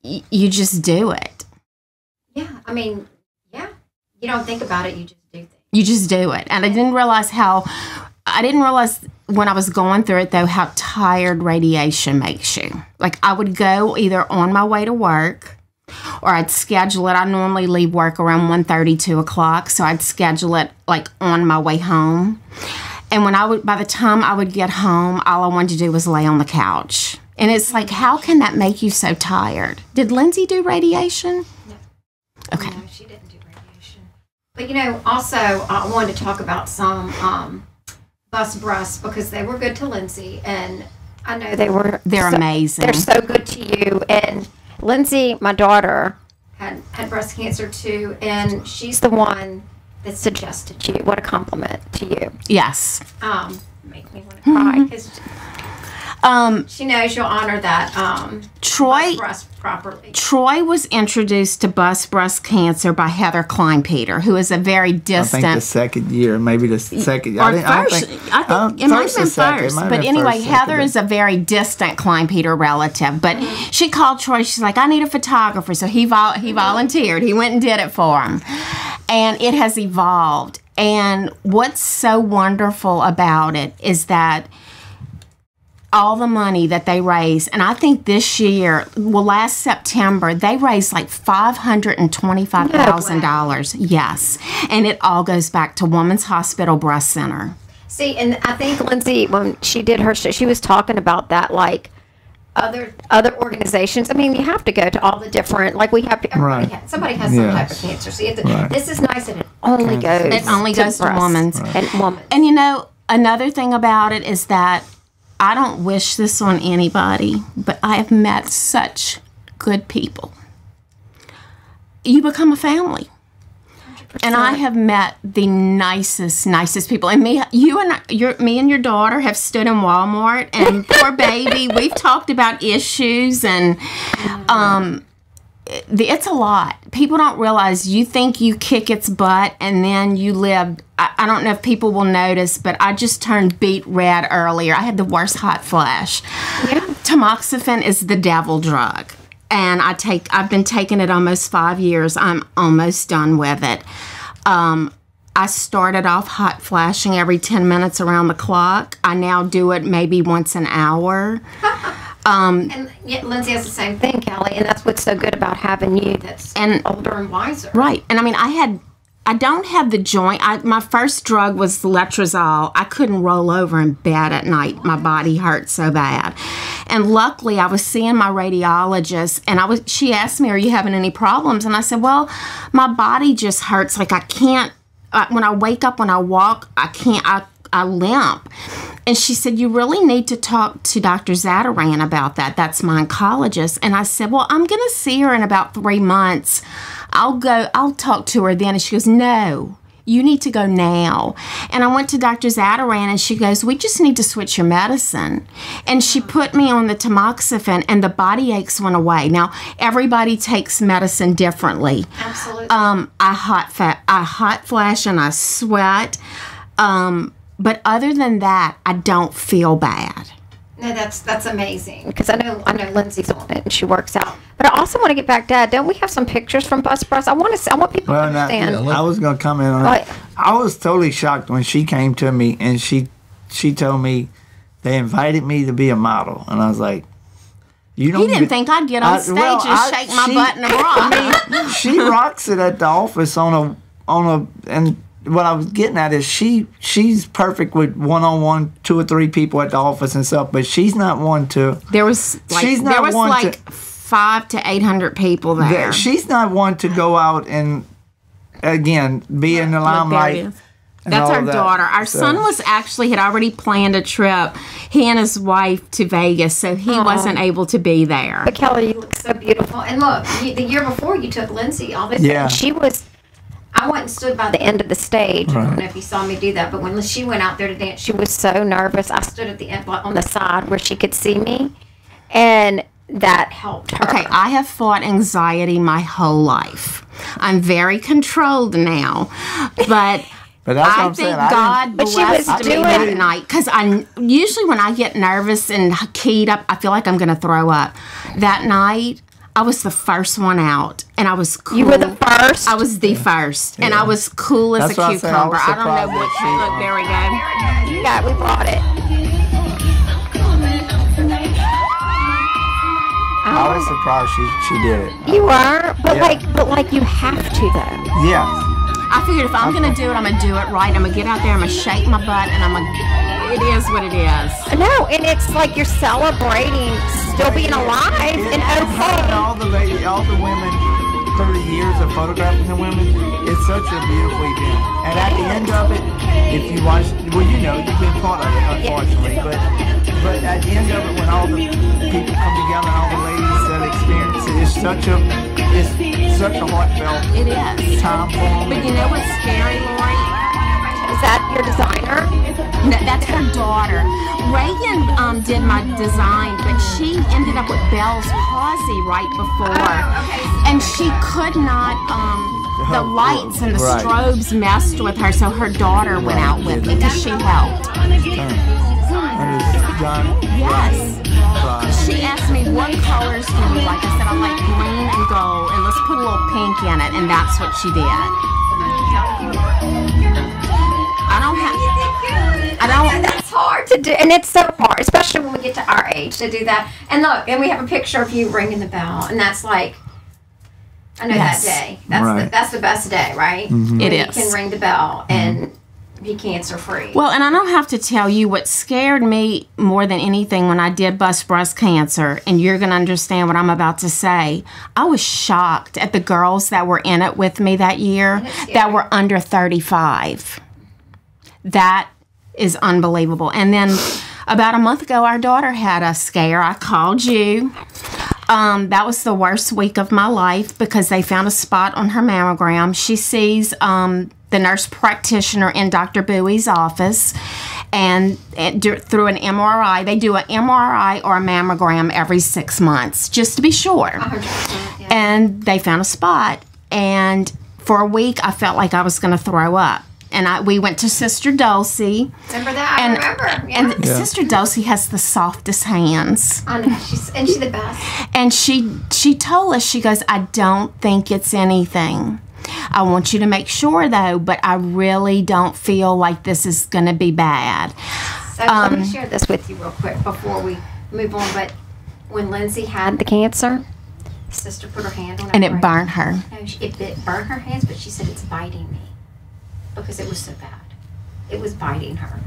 You just do it. Yeah. I mean, yeah. You don't think about it. You just do things. You just do it. And I didn't realize when I was going through it, though, how tired radiation makes you. Like, I would go either on my way to work or I'd schedule it. I normally leave work around 1:30, 2 o'clock. So I'd schedule it like on my way home. And by the time I would get home, all I wanted to do was lay on the couch. And it's like, how can that make you so tired? Did Lindsay do radiation? No. Okay. No, she didn't do radiation. But, also, I wanted to talk about some bus breasts because they were good to Lindsay. And I know they're amazing. They're so good to you. And Lindsay, my daughter, had breast cancer, too. And she's the one that suggested you. What a compliment to you. Yes. Make me want to cry because She knows you'll honor that Troy breast properly. Troy was introduced to breast cancer by Heather Kleinpeter, who is a very distant. I think the second year, maybe the second. Or first, I think it might have been first. But anyway, Heather is a very distant Kleinpeter relative. But she called Troy. She's like, I need a photographer. So he volunteered. He went and did it for him. And it has evolved. And what's so wonderful about it is that all the money that they raise, and I think this year, last September, they raised like $525,000. Yes. And it all goes back to Women's Hospital Breast Center. See, and I think Lindsay, when she did her show, she was talking about that, like, other organizations. I mean, you have to go to all the different, like we have, somebody has some type of cancer. So you have to, this is nice that it only goes to women's. And women. And you know, another thing about it is that I don't wish this on anybody, but I have met such good people. You become a family. 100%. And I have met the nicest people. And me and your daughter have stood in Walmart, and poor baby, we've talked about issues, and it's a lot. People don't realize you think you kick its butt, and then you live. I don't know if people will notice, but I just turned beet red earlier. I had the worst hot flash. Yeah. Tamoxifen is the devil drug. And I've been taking it almost 5 years. I'm almost done with it. I started off hot flashing every 10 minutes around the clock. I now do it maybe once an hour. And yet Lindsay has the same thing, Kelly, and that's what's so good about having you that's older and wiser. Right. And I mean, I don't have the joint. My first drug was letrozole. I couldn't roll over in bed at night. My body hurt so bad. And luckily, I was seeing my radiologist, and she asked me, are you having any problems? And I said, well, my body just hurts. Like I can't, when I wake up, when I walk, I limp. And she said, you really need to talk to Dr. Zadaran about that. That's my oncologist. And I said, well, I'm going to see her in about 3 months. I'll talk to her then. And she goes, no, you need to go now. And I went to Dr. Zadaran, and she goes, we just need to switch your medicine. And she put me on the tamoxifen, and the body aches went away. Now, everybody takes medicine differently. Absolutely. I hot flash and I sweat. But other than that, I don't feel bad. No, that's amazing, because I know Lindsay's on it and she works out. But I also want to get back, Dad. Don't we have some pictures from Bus Press? I want people to understand. I was going to comment on it. I was totally shocked when she came to me and she told me they invited me to be a model, and I was like, you don't. He didn't think I'd get on stage and shake my butt in a bra. I mean, she rocks it at the office on a and. What I was getting at is she's perfect with one-on-one 2 or 3 people at the office and stuff, but she's not one to. There was like 500 to 800 people there. She's not one to go out and again be in the limelight. That's our daughter. Our son had already planned a trip, he and his wife, to Vegas, so he wasn't able to be there. But Kelly, you look so beautiful. And look, the year before you took Lindsay, all this. Yeah. She was. I went and stood by the end of the stage. Right. I don't know if you saw me do that, but when she went out there to dance, she was so nervous. I stood at the end on the side where she could see me, and that helped her. Okay, I have fought anxiety my whole life. I'm very controlled now, but that's I think God blessed me that night, because usually when I get nervous and keyed up, I feel like I'm going to throw up. That night, I was the first one out, and I was cool. You were the first? I was the first, and I was cool as a cucumber. I don't know what she looked. There we go. Yeah, we brought it. I was surprised she did it. You were? But like you have to, though. Yeah. I figured if I'm going to do it, I'm going to do it right. I'm going to get out there, I'm going to shake my butt, and it is what it is. No, and it's like you're celebrating still being alive and okay. All the women, 30 years of photographing the women, it's such a beautiful event. And at the end of it, if you watch, well, you've been part of it, unfortunately, but at the end of it, when all the people come together and all the ladies that experience it, it's such a heartfelt it is. time for them. But you know what's scary, Lori? Is that your designer? That's her daughter. Reagan did my design, but she ended up with Bell's palsy right before. Okay. And she could not, the lights and the Right. strobes messed with her, so her daughter went out with me because she helped. Yes. She asked me, what colors do you like? I said, I like green and gold, and let's put a little pink in it, and that's what she did. That's hard to do, and it's so hard, especially when we get to our age to do that. And look, and we have a picture of you ringing the bell, and that's like, I know Yes. that day. That's Right. that's the best day, right? It When you is. can ring the bell and be cancer free. Well, and I don't have to tell you what scared me more than anything when I did bust breast cancer, and you're going to understand what I'm about to say. I was shocked at the girls that were in it with me that year that were under 35. That is unbelievable. And then about a month ago, our daughter had a scare. I called you. That was the worst week of my life because they found a spot on her mammogram. She sees the nurse practitioner in Dr. Bowie's office, and through an MRI. They do an MRI or a mammogram every 6 months, just to be sure. 100%, yeah. And they found a spot. And for a week, I felt like I was going to throw up. And we went to Sister Dulcie. Remember that? I remember. Yeah. And Sister Dulcie has the softest hands. I know. She's the best. And she told us, she goes, I don't think it's anything. I want you to make sure, though, but I really don't feel like this is going to be bad. So let me share this with you real quick before we move on. But when Lindsay had the cancer, Sister put her hand on her And it brain. burned her. No, it burned her hands, but she said it's biting me because it was so bad. It was biting her.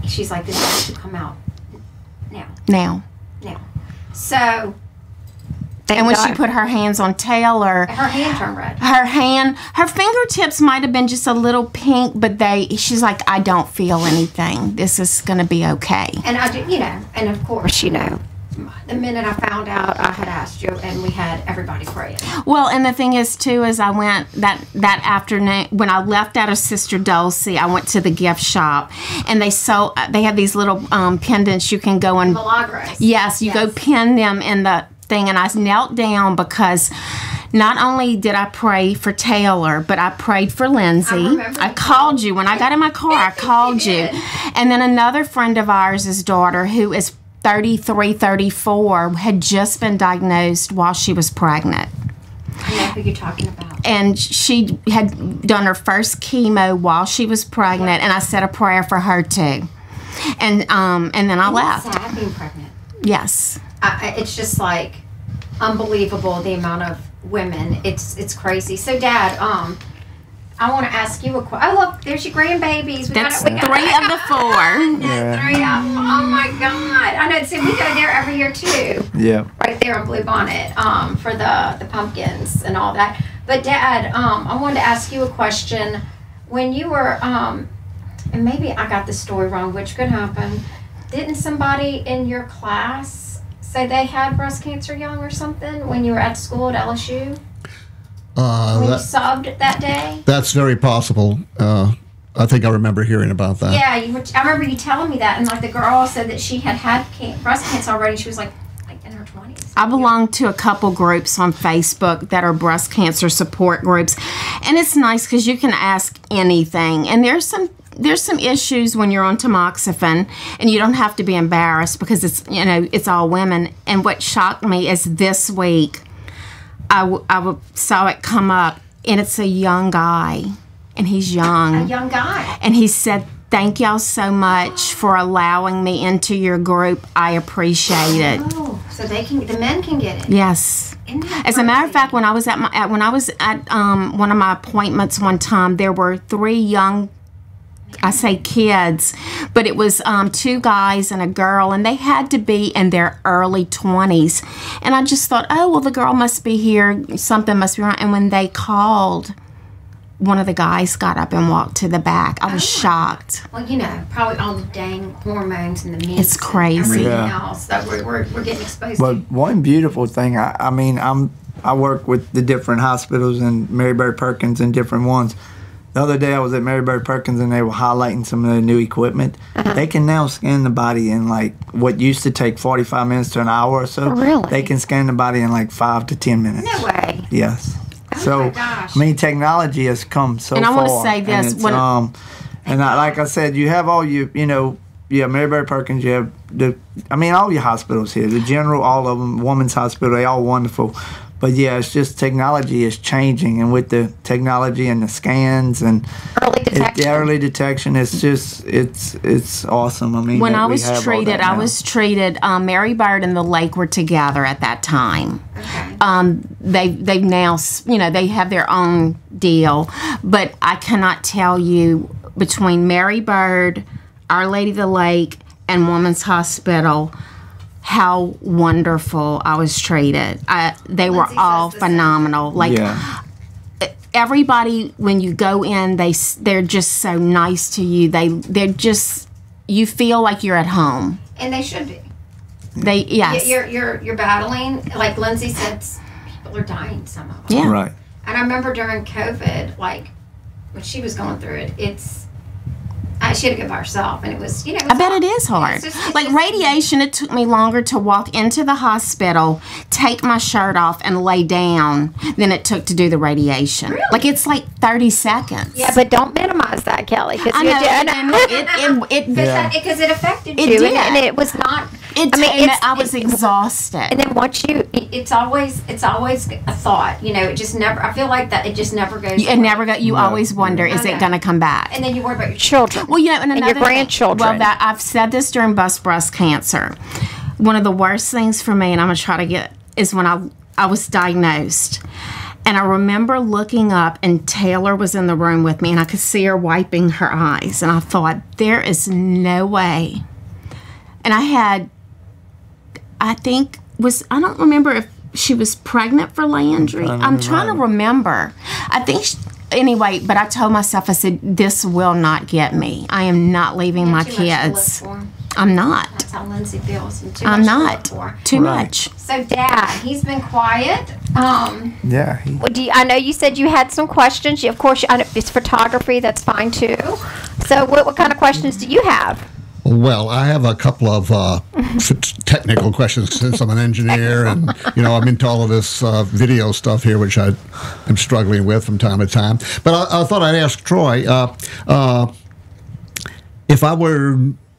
She's like, this has to come out now. So, And when she put her hands on Taylor, her hand turned red. her fingertips might have been just a little pink, but she's like, I don't feel anything. This is going to be okay. And I do, and of course, the minute I found out, I had asked you, and we had everybody praying. Well, and the thing is, too, is I went that afternoon, when I left out of Sister Dulcie, I went to the gift shop, and they have these little pendants you can go and... Milagros. Yes, you go pin them in the thing, and I knelt down because... Not only did I pray for Taylor, but I prayed for Lindsay. I called you. When I got in my car, I called you. And then another friend of ours' daughter, who is 33, 34, had just been diagnosed while she was pregnant. I know who you're talking about. And she had done her first chemo while she was pregnant, and I said a prayer for her too. And then I left. It's sad being pregnant. Yes. It's just like unbelievable the amount of women. It's crazy. So, Dad, I want to ask you a question. Oh, look, there's your grandbabies. That's 3 of the 4. That's 3 of them. Oh my God! I know. See, we go there every year too. Yeah. Right there on Blue Bonnet, for the pumpkins and all that. But Dad, I wanted to ask you a question. When you were, and maybe I got the story wrong, which could happen. Didn't somebody in your class say they had breast cancer young or something when you were at school at LSU? When you subbed that day? That's very possible. I think I remember hearing about that. Yeah, I remember you telling me that, and like the girl said that she had breast cancer already. She was like in her 20s. I belong to a couple groups on Facebook that are breast cancer support groups, and it's nice because you can ask anything. And there's some issues when you're on tamoxifen, and you don't have to be embarrassed because it's all women. And what shocked me is this week, I saw it come up, and it's a young guy, and he's young. A young guy. And he said, "Thank y'all so much for allowing me into your group. I appreciate it." Oh, so the men can get it. Yes. As a matter of fact, when I was at one of my appointments one time, there were 3 young, I say kids, but it was 2 guys and a girl, and they had to be in their early 20s. And I just thought, oh, well, the girl must be here. Something must be wrong. And when they called, one of the guys got up and walked to the back. I was shocked. Well, probably all the dang hormones and the meats. It's crazy. And everything Yeah. else that we're getting exposed But to. one beautiful thing, I work with the different hospitals and Mary Perkins and different ones. The other day I was at Mary Bird Perkins and they were highlighting some of the new equipment. They can now scan the body in like what used to take 45 minutes to an hour or so. Really? They can scan the body in like 5 to 10 minutes. No way. Yes. Oh So, my gosh. I mean, technology has come so And I far. wanna say this, And, when- like I said, you have all Mary Bird Perkins, you have all your hospitals here, the general, all of them, Women's Hospital, they all wonderful. But yeah, it's just technology is changing, and with the technology and the scans and Early detection. the early detection, it's just it's awesome. I mean, When that I we was have all treated, that I now. was treated. Mary Bird and the Lake were together at that time. Okay. They've now, they have their own deal, but I cannot tell you between Mary Bird, Our Lady of the Lake, and Women's Hospital how wonderful I was treated. They were Lindsay all says the same. phenomenal. Like yeah. everybody, when you go in, they're just so nice to you. They're just, you feel like you're at home. And they should be. Yes. You're battling, like Lindsay said, people are dying, some of them. Yeah. Right. And I remember during COVID, like when she was going through it, she had to go by herself, and it was, it was I bet hard. it is hard. It's Like just- radiation, it took me longer to walk into the hospital, take my shirt off, and lay down than it took to do the radiation. Really? Like it's like 30 seconds. Yeah, but don't minimize that, Kelly. Because I know. And Because it affected It you, did. and it was not. I was exhausted. And then once you, it's always a thought. It just never. I feel like that it just never goes. It never got. You No. always wonder, is I it know. going to come back? And then you worry about your children. Well, and your another thing- grandchildren. Well, I've said this during breast cancer. One of the worst things for me, and I'm going to try to get, is when I was diagnosed. And I remember looking up, and Taylor was in the room with me, and I could see her wiping her eyes. And I thought, there is no way. And I don't remember if she was pregnant for Landry. I'm trying to remember. I think, anyway, but I told myself, I said, this will not get me. I am not leaving my too much to live kids. for. I'm not. That's how Lindsay feels. And too I'm much to not. live for. Too Right. much. So, Dad, he's been quiet. Yeah. Well, I know you said you had some questions. Of course, I know if it's photography, that's fine too. So what kind of questions do you have? Well, I have a couple of technical questions since I'm an engineer and, I'm into all of this video stuff here, which I am struggling with from time to time. But I thought I'd ask Troy, if I were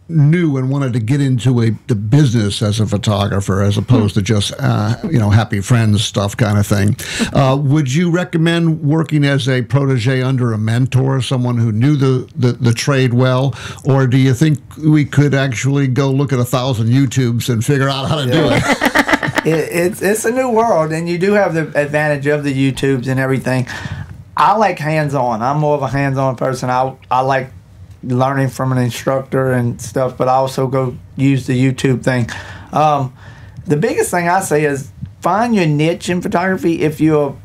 new and wanted to get into the business as a photographer as opposed to just, happy friends stuff kind of thing, would you recommend working as a protege under a mentor, someone who knew the trade well, or do you think we could actually go look at 1,000 YouTubes and figure out how to do it? It's a new world, and you do have the advantage of the YouTubes and everything. I like hands-on. I'm more of a hands-on person. I like learning from an instructor and stuff, but I also go use the YouTube thing. The biggest thing I say is find your niche in photography. If you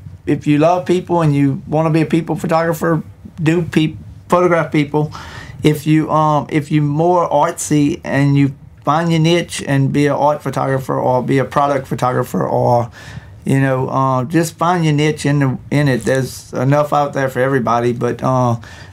love people and you want to be a people photographer, photograph people. If you more artsy and you find your niche and be an art photographer or be a product photographer or just find your niche in it. There's enough out there for everybody, but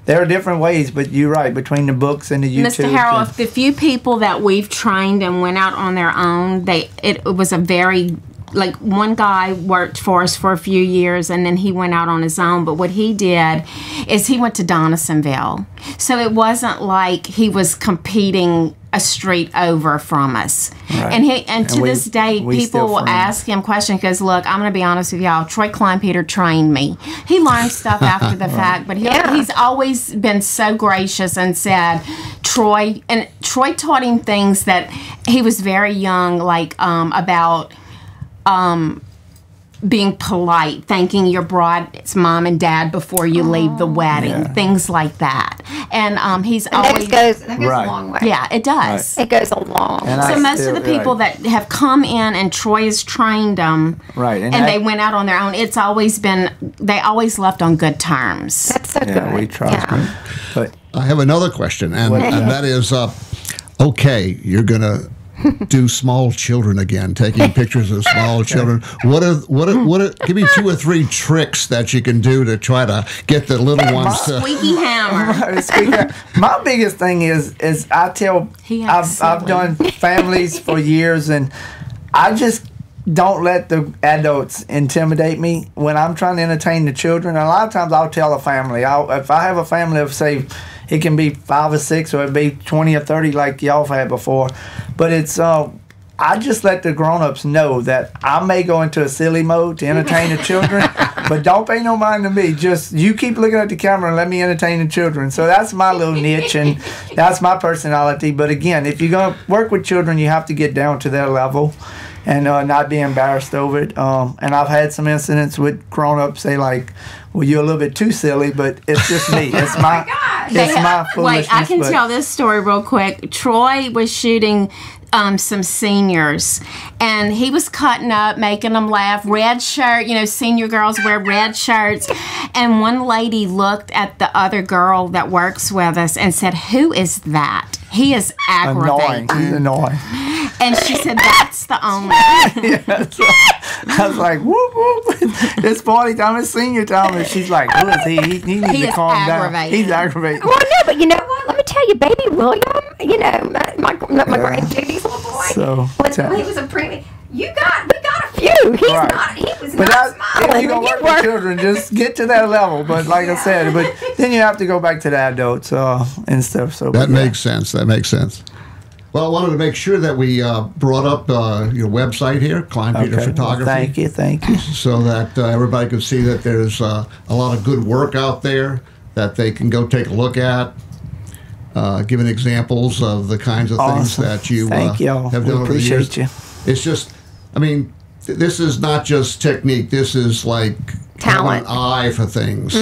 there are different ways. But you're right, between the books and the YouTube. Mr. Harrell, if the few people that we've trained and went out on their own, it was a very, like, one guy worked for us for a few years and then he went out on his own. But what he did is he went to Donaldsonville. So it wasn't like he was competing a street over from us. Right. And to this day, we people still will friends. ask him questions because, look, I'm going to be honest with y'all, Troy Kleinpeter trained me. He learned stuff after the fact, but he's always been so gracious and said, Troy taught him things that he was very young, like about being polite, thanking your bride's mom and dad before you leave the wedding, things like that. And he's always That That goes Right. a long way. yeah, it does. it goes along. And So I most still- of the people that have come in and Troy has trained them, Right, and and they that- went out on their own. It's always been they always left on good terms. That's so Yeah, good. we try. Yeah. But I have another question, and that is, okay, you're going to do small children again, taking pictures of small children. Give me 2 or 3 tricks that you can do to try to get the little ones to... Squeaky hammer. My biggest thing is I tell, I've done families for years, and I just don't let the adults intimidate me when I'm trying to entertain the children. And a lot of times I'll tell a family, if I have a family of, say, it can be 5 or 6, or it be 20 or 30 like y'all have had before. But it's I just let the grown-ups know that I may go into a silly mode to entertain the children, but don't pay no mind to me. Just you keep looking at the camera and let me entertain the children. So that's my little niche, and that's my personality. But again, if you're going to work with children, you have to get down to their level and not be embarrassed over it. And I've had some incidents with grown-ups say like, well, you're a little bit too silly, but it's just me. It's my my foolishness. Wait, I can tell this story real quick. Troy was shooting some seniors, and he was cutting up, making them laugh. Red shirt, senior girls wear red shirts. And one lady looked at the other girl that works with us and said, "Who is that? He is aggravating." Annoying. He's annoying. And she said, "That's the only." Yeah, so I was like, whoop, whoop. It's party time, it's senior time. And she's like, who is he? He needs to calm down. He's aggravating. Well, no, but you know what? Let me tell you, baby William, my Grand Judy's little boy, So, when he was a preemie, we got a few. He was but not smiling. if you're going to work with children, just get to that level. But like I said, but then you have to go back to the adults and stuff. So That makes sense. That makes sense. Well, I wanted to make sure that we brought up your website here, Kleinpeter Photography. Well, thank you. So that everybody can see that there's a lot of good work out there that they can go take a look at, giving examples of the kinds of things that you have done over the years. Appreciate you. It's just, I mean, this is not just technique. This is like Talent. having an eye for things.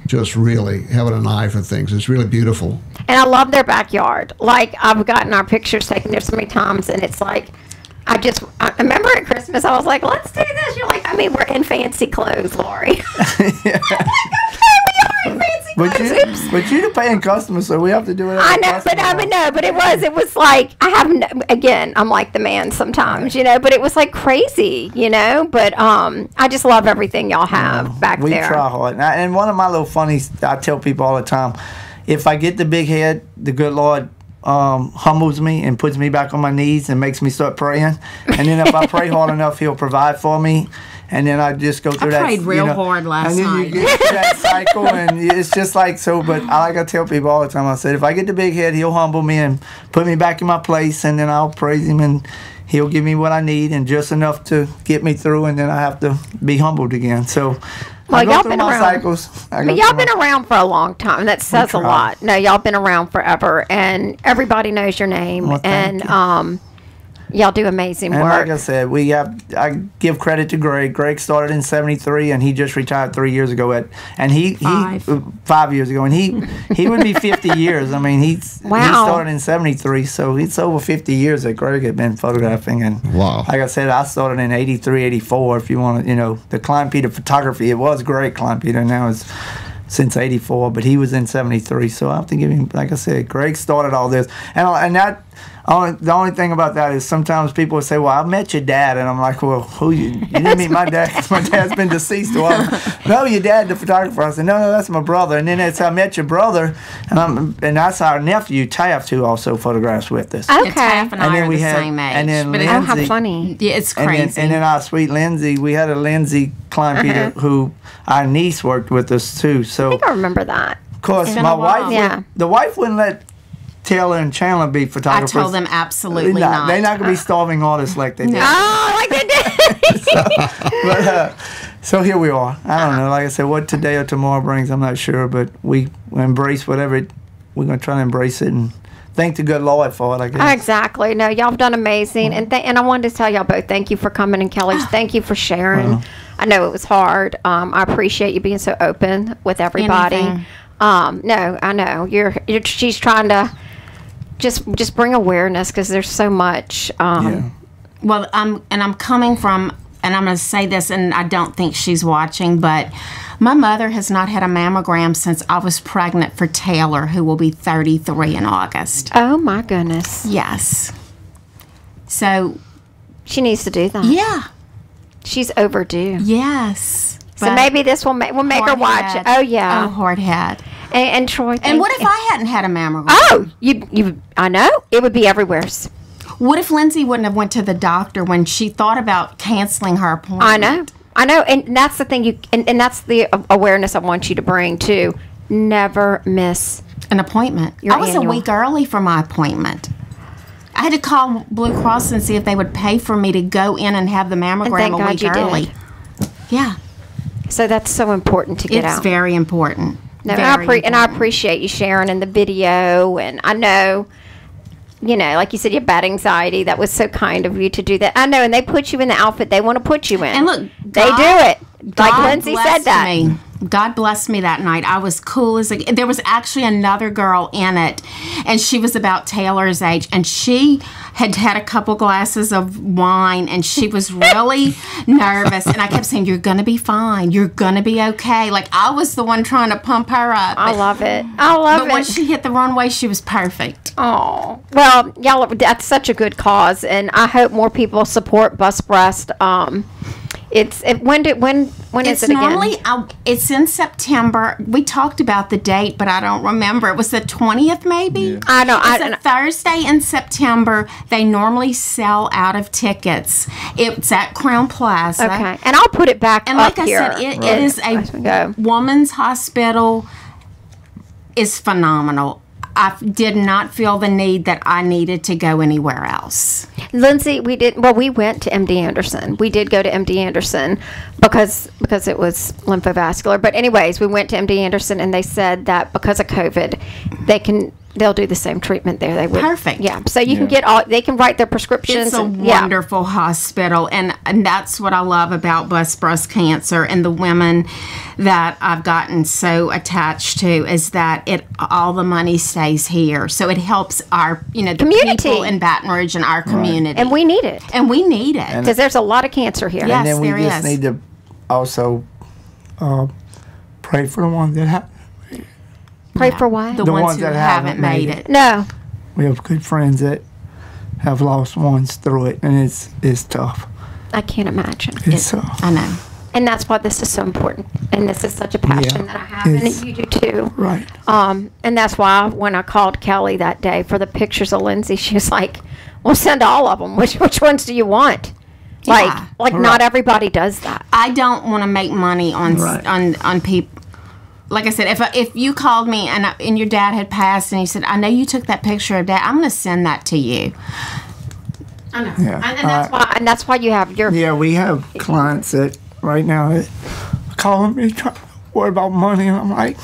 Just really having an eye for things. It's really beautiful. And I love their backyard. Like, I've gotten our pictures taken there so many times, and it's like, I remember at Christmas, I was like, let's do this. You're like, we're in fancy clothes, Lori. Yeah. We are in fancy clothes. But you're the paying customer, so we have to do it. I know, but it was like, again, I'm like the man sometimes, but it was like crazy, but I just love everything y'all have back there. We try hard. And one of my little funnies, I tell people all the time, if I get the big head, the good Lord humbles me and puts me back on my knees and makes me start praying. And then if I pray hard enough, He'll provide for me. And then I just go through that. I prayed real hard last night. And then you get through that cycle, and it's just like so. But I tell people all the time, I said, if I get the big head, He'll humble me and put me back in my place, and then I'll praise Him, and He'll give me what I need, and just enough to get me through, and then I have to be humbled again. So I go through my cycles. But y'all been around for a long time. That says a lot. No, y'all been around forever, and everybody knows your name. Well, thank you. Y'all do amazing and work. Like I said, I give credit to Greg. Greg started in '73, and he just retired 3 years ago. 5 years ago, and he would be 50 years. I mean, he started in '73, so it's over 50 years that Greg had been photographing. And wow, like I said, I started in '83, '84. If you want to, the Kleinpeter photography, it was great Kleinpeter. Now it's since '84, but he was in '73. So I have to give him, like I said, Greg started all this, and that. The only thing about that is sometimes people will say, well, I met your dad. And I'm like, well, who you didn't meet my dad because my dad's been deceased. Well, no, your dad, the photographer. I said, no, that's my brother. And then it's I met your brother. And that's our nephew, Taft, who also photographs with us. Okay. Taft and I are the same age. And then Lindsay, how funny. Yeah, it's crazy. And then our sweet Lindsay, we had a Lindsay Kleinpeter who our niece worked with us too. So I think I remember that. Of course, my wife, the wife wouldn't let Taylor and Chandler be photographers. I told them absolutely not. They're not going to be starving artists like they did. Oh, like they did. So here we are. I don't know. Like I said, what today or tomorrow brings, I'm not sure. But we embrace whatever we're going to try to embrace it and thank the good Lord for it, I guess. Exactly. No, y'all have done amazing. And I wanted to tell y'all both, thank you for coming. And Kelly, thank you for sharing. I know it was hard. I appreciate you being so open with everybody. No, I know. She's trying to just bring awareness because there's so much. Well, I'm coming from, and I'm going to say this, and I don't think she's watching, but my mother has not had a mammogram since I was pregnant for Taylor, who will be 33 in August. Oh my goodness. Yes. So She needs to do that. yeah, She's overdue. yes. So But maybe this will we'll make her watch it. hard head. Oh yeah. Oh, hard head. And Troy. And what if I hadn't had a mammogram? you? I know it would be everywhere. What if Lindsay wouldn't have went to the doctor when she thought about canceling her appointment? I know, and that's the thing. And that's the awareness I want you to bring too. Never miss. An appointment. Your I was annual. a week early for my appointment. I had to call Blue Cross and see if they would pay for me to go in and have the mammogram thank a God week you did. early. Yeah, So that's so important to get it's out. very important. No, Very and I important. appreciate you sharing in the video. And I know, like you said, you have bad anxiety. That was so kind of you to do that. I know, and they put you in the outfit they want to put you in. And look, they God- do it. Like God Lindsay said blessed that. me. God blessed me that night. I was cool as there was actually another girl in it, and she was about Taylor's age, and she had had a couple glasses of wine, and she was really nervous. And I kept saying, "You're gonna be fine. You're gonna be okay." Like I was the one trying to pump her up. I love it. I love But it. once she hit the runway, she was perfect. Oh, well, y'all, that's such a good cause, and I hope more people support Bus Breast. When is It's it again? normally it's in September. We talked about the date, but I don't remember. It was the 20th, maybe. I know. It's a Thursday in September. They normally sell out of tickets. It's at Crown Plaza. Okay, and I'll put it back And up like I here. said, it is As we a go. woman's hospital. Is phenomenal. I did not feel the need that I needed to go anywhere else. Lindsay, we went to MD Anderson. We did go to MD Anderson because it was lymphovascular. But anyways, we went to MD Anderson, and they said that because of COVID, they'll do the same treatment there. They would. Perfect. Yeah. So you can they can write their prescriptions. It's a wonderful hospital, and that's what I love about Bus Breast Cancer and the women that I've gotten so attached to is that all the money stays here, so it helps our the Community. people in Baton Rouge and our community, And we need it and we need it. because there's a lot of cancer here. Yeah. And then we there just is. need to also pray for the ones that have. Pray for what? The The ones ones who that haven't made it. No. We have good friends that have lost ones through it, and it's tough. I can't imagine. It's tough. I know. And that's why this is so important. And this is such a passion that I have, and It's- you do too. Right. And that's why when I called Kelly that day for the pictures of Lindsay, she was like, "We'll send all of them. Which ones do you want?" Yeah. Like not everybody does that. I don't want to make money on Right. on people. Like I said, if you called me and your dad had passed and you said, "I know you took that picture of Dad. I'm going to send that to you." I know. Yeah. And that's why you have your Yeah, we have clients that right now that calling me trying to worry about money, and I'm like,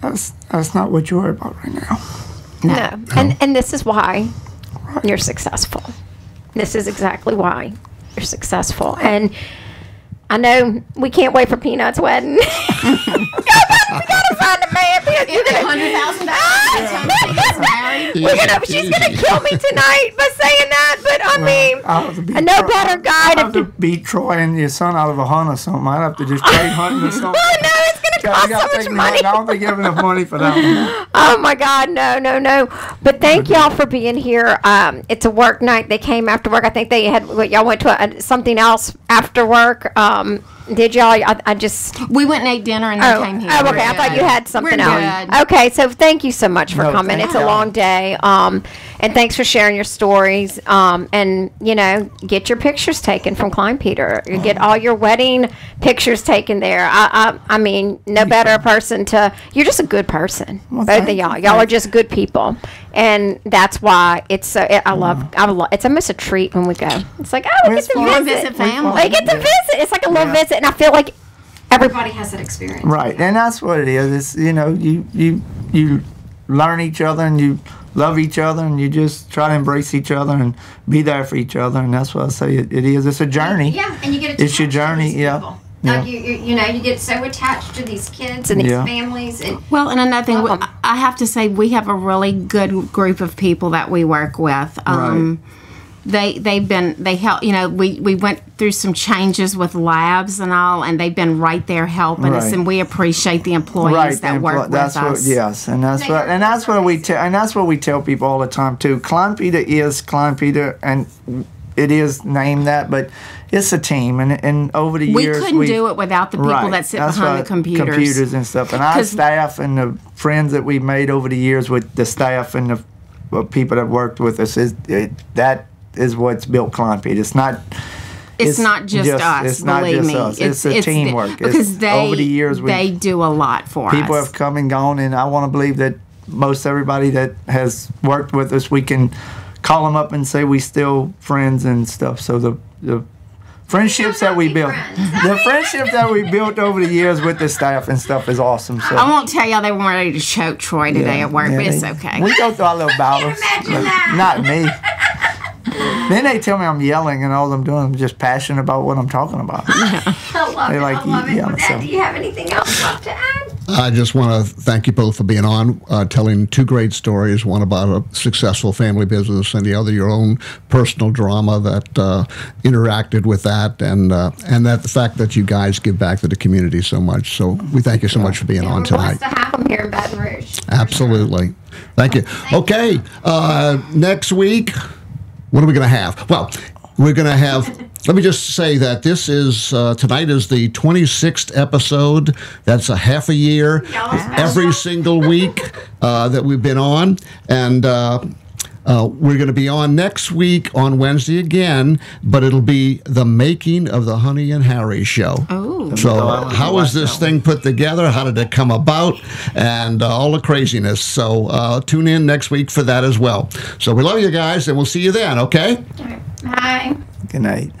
that's not what you worry about right now. no. And this is why you're successful. This is exactly why you're successful. And I know we can't wait for Peanut's wedding. we gotta find a man. You're gonna $100,000. she's gonna kill me tonight by saying that. But I mean, I'll have to beat no Troy- better guy I'll to have to beat Troy and your son out of a hunt or something. I'd have to just trade hunting or something. Oh no, it's gonna cost so much money. I don't think you have enough money for that one. Oh my God, no. But thank y'all for being here. It's a work night. They came after work. I think they had y'all went to something else after work. Did y'all? I just. We went and ate dinner and then came here. Oh, okay. I thought you had something We're else. good. Okay, so thank you so much for No, coming. thank It's a y'all. long day. And thanks for sharing your stories. And get your pictures taken from Kleinpeter. You get all your wedding pictures taken there. I mean, no better person to. You're just a good person. Well, Both of thank y'all. you. Y'all are just good people. And that's why it's so. I love. It's almost a treat when we go. It's like, oh, we get It's to fun. visit. family. We get to visit. It's like a little visit, and I feel like Everybody has that experience. Right, and that's what it is. It's you learn each other and you love each other and you just try to embrace each other and be there for each other, and that's what I say it is. It's a journey. Yeah, and you get attached It's your journey, to these yeah. people. Yeah. You get so attached to these kids and these Yeah. families. And Well, and another thing, Welcome. I have to say we have a really good group of people that we work with. they help. You know, we went through some changes with labs and all, and they've been right there helping us, and we appreciate the employees that work with us. Yes, and that's what we tell people all the time too. Kleinpeter is Kleinpeter, and it is named that, but it's a team, and over the years we couldn't do it without the people that sit behind the computers and stuff, and our staff and the friends that we've made over the years with the staff and the people that worked with us. That is what's built Kleinpeter. It's not just us. It's not believe just me. Us. It's a teamwork. Because over the years they do a lot for us. People have come and gone, and I want to believe that most everybody that has worked with us, we can call them up and say we still friends and stuff. So the friendships that we built, over the years with the staff and stuff is awesome. So I won't tell y'all they weren't ready to choke Troy today at work, but it's okay. We go through our little battles. Not me. Then they tell me I'm yelling, and all I'm doing, I'm just passionate about what I'm talking about. I love it. I love it. With that, do you have anything else left to add? I just want to thank you both for being on, telling two great stories, one about a successful family business and the other your own personal drama that interacted with that, and that the fact that you guys give back to the community so much. So we thank you so much for being on tonight. We're blessed to have them here in Baton Rouge. Absolutely. Thank you. Okay, next week, what are we going to have? Well, we're going to have, let me just say that this is, tonight is the 26th episode. That's a half a year, every single week that we've been on. And we're going to be on next week on Wednesday again, but it'll be the making of the Honey and Harry show. Oh. So how is this thing put together? How did it come about? And all the craziness. So tune in next week for that as well. So we love you guys, and we'll see you then, okay? Bye. Good night.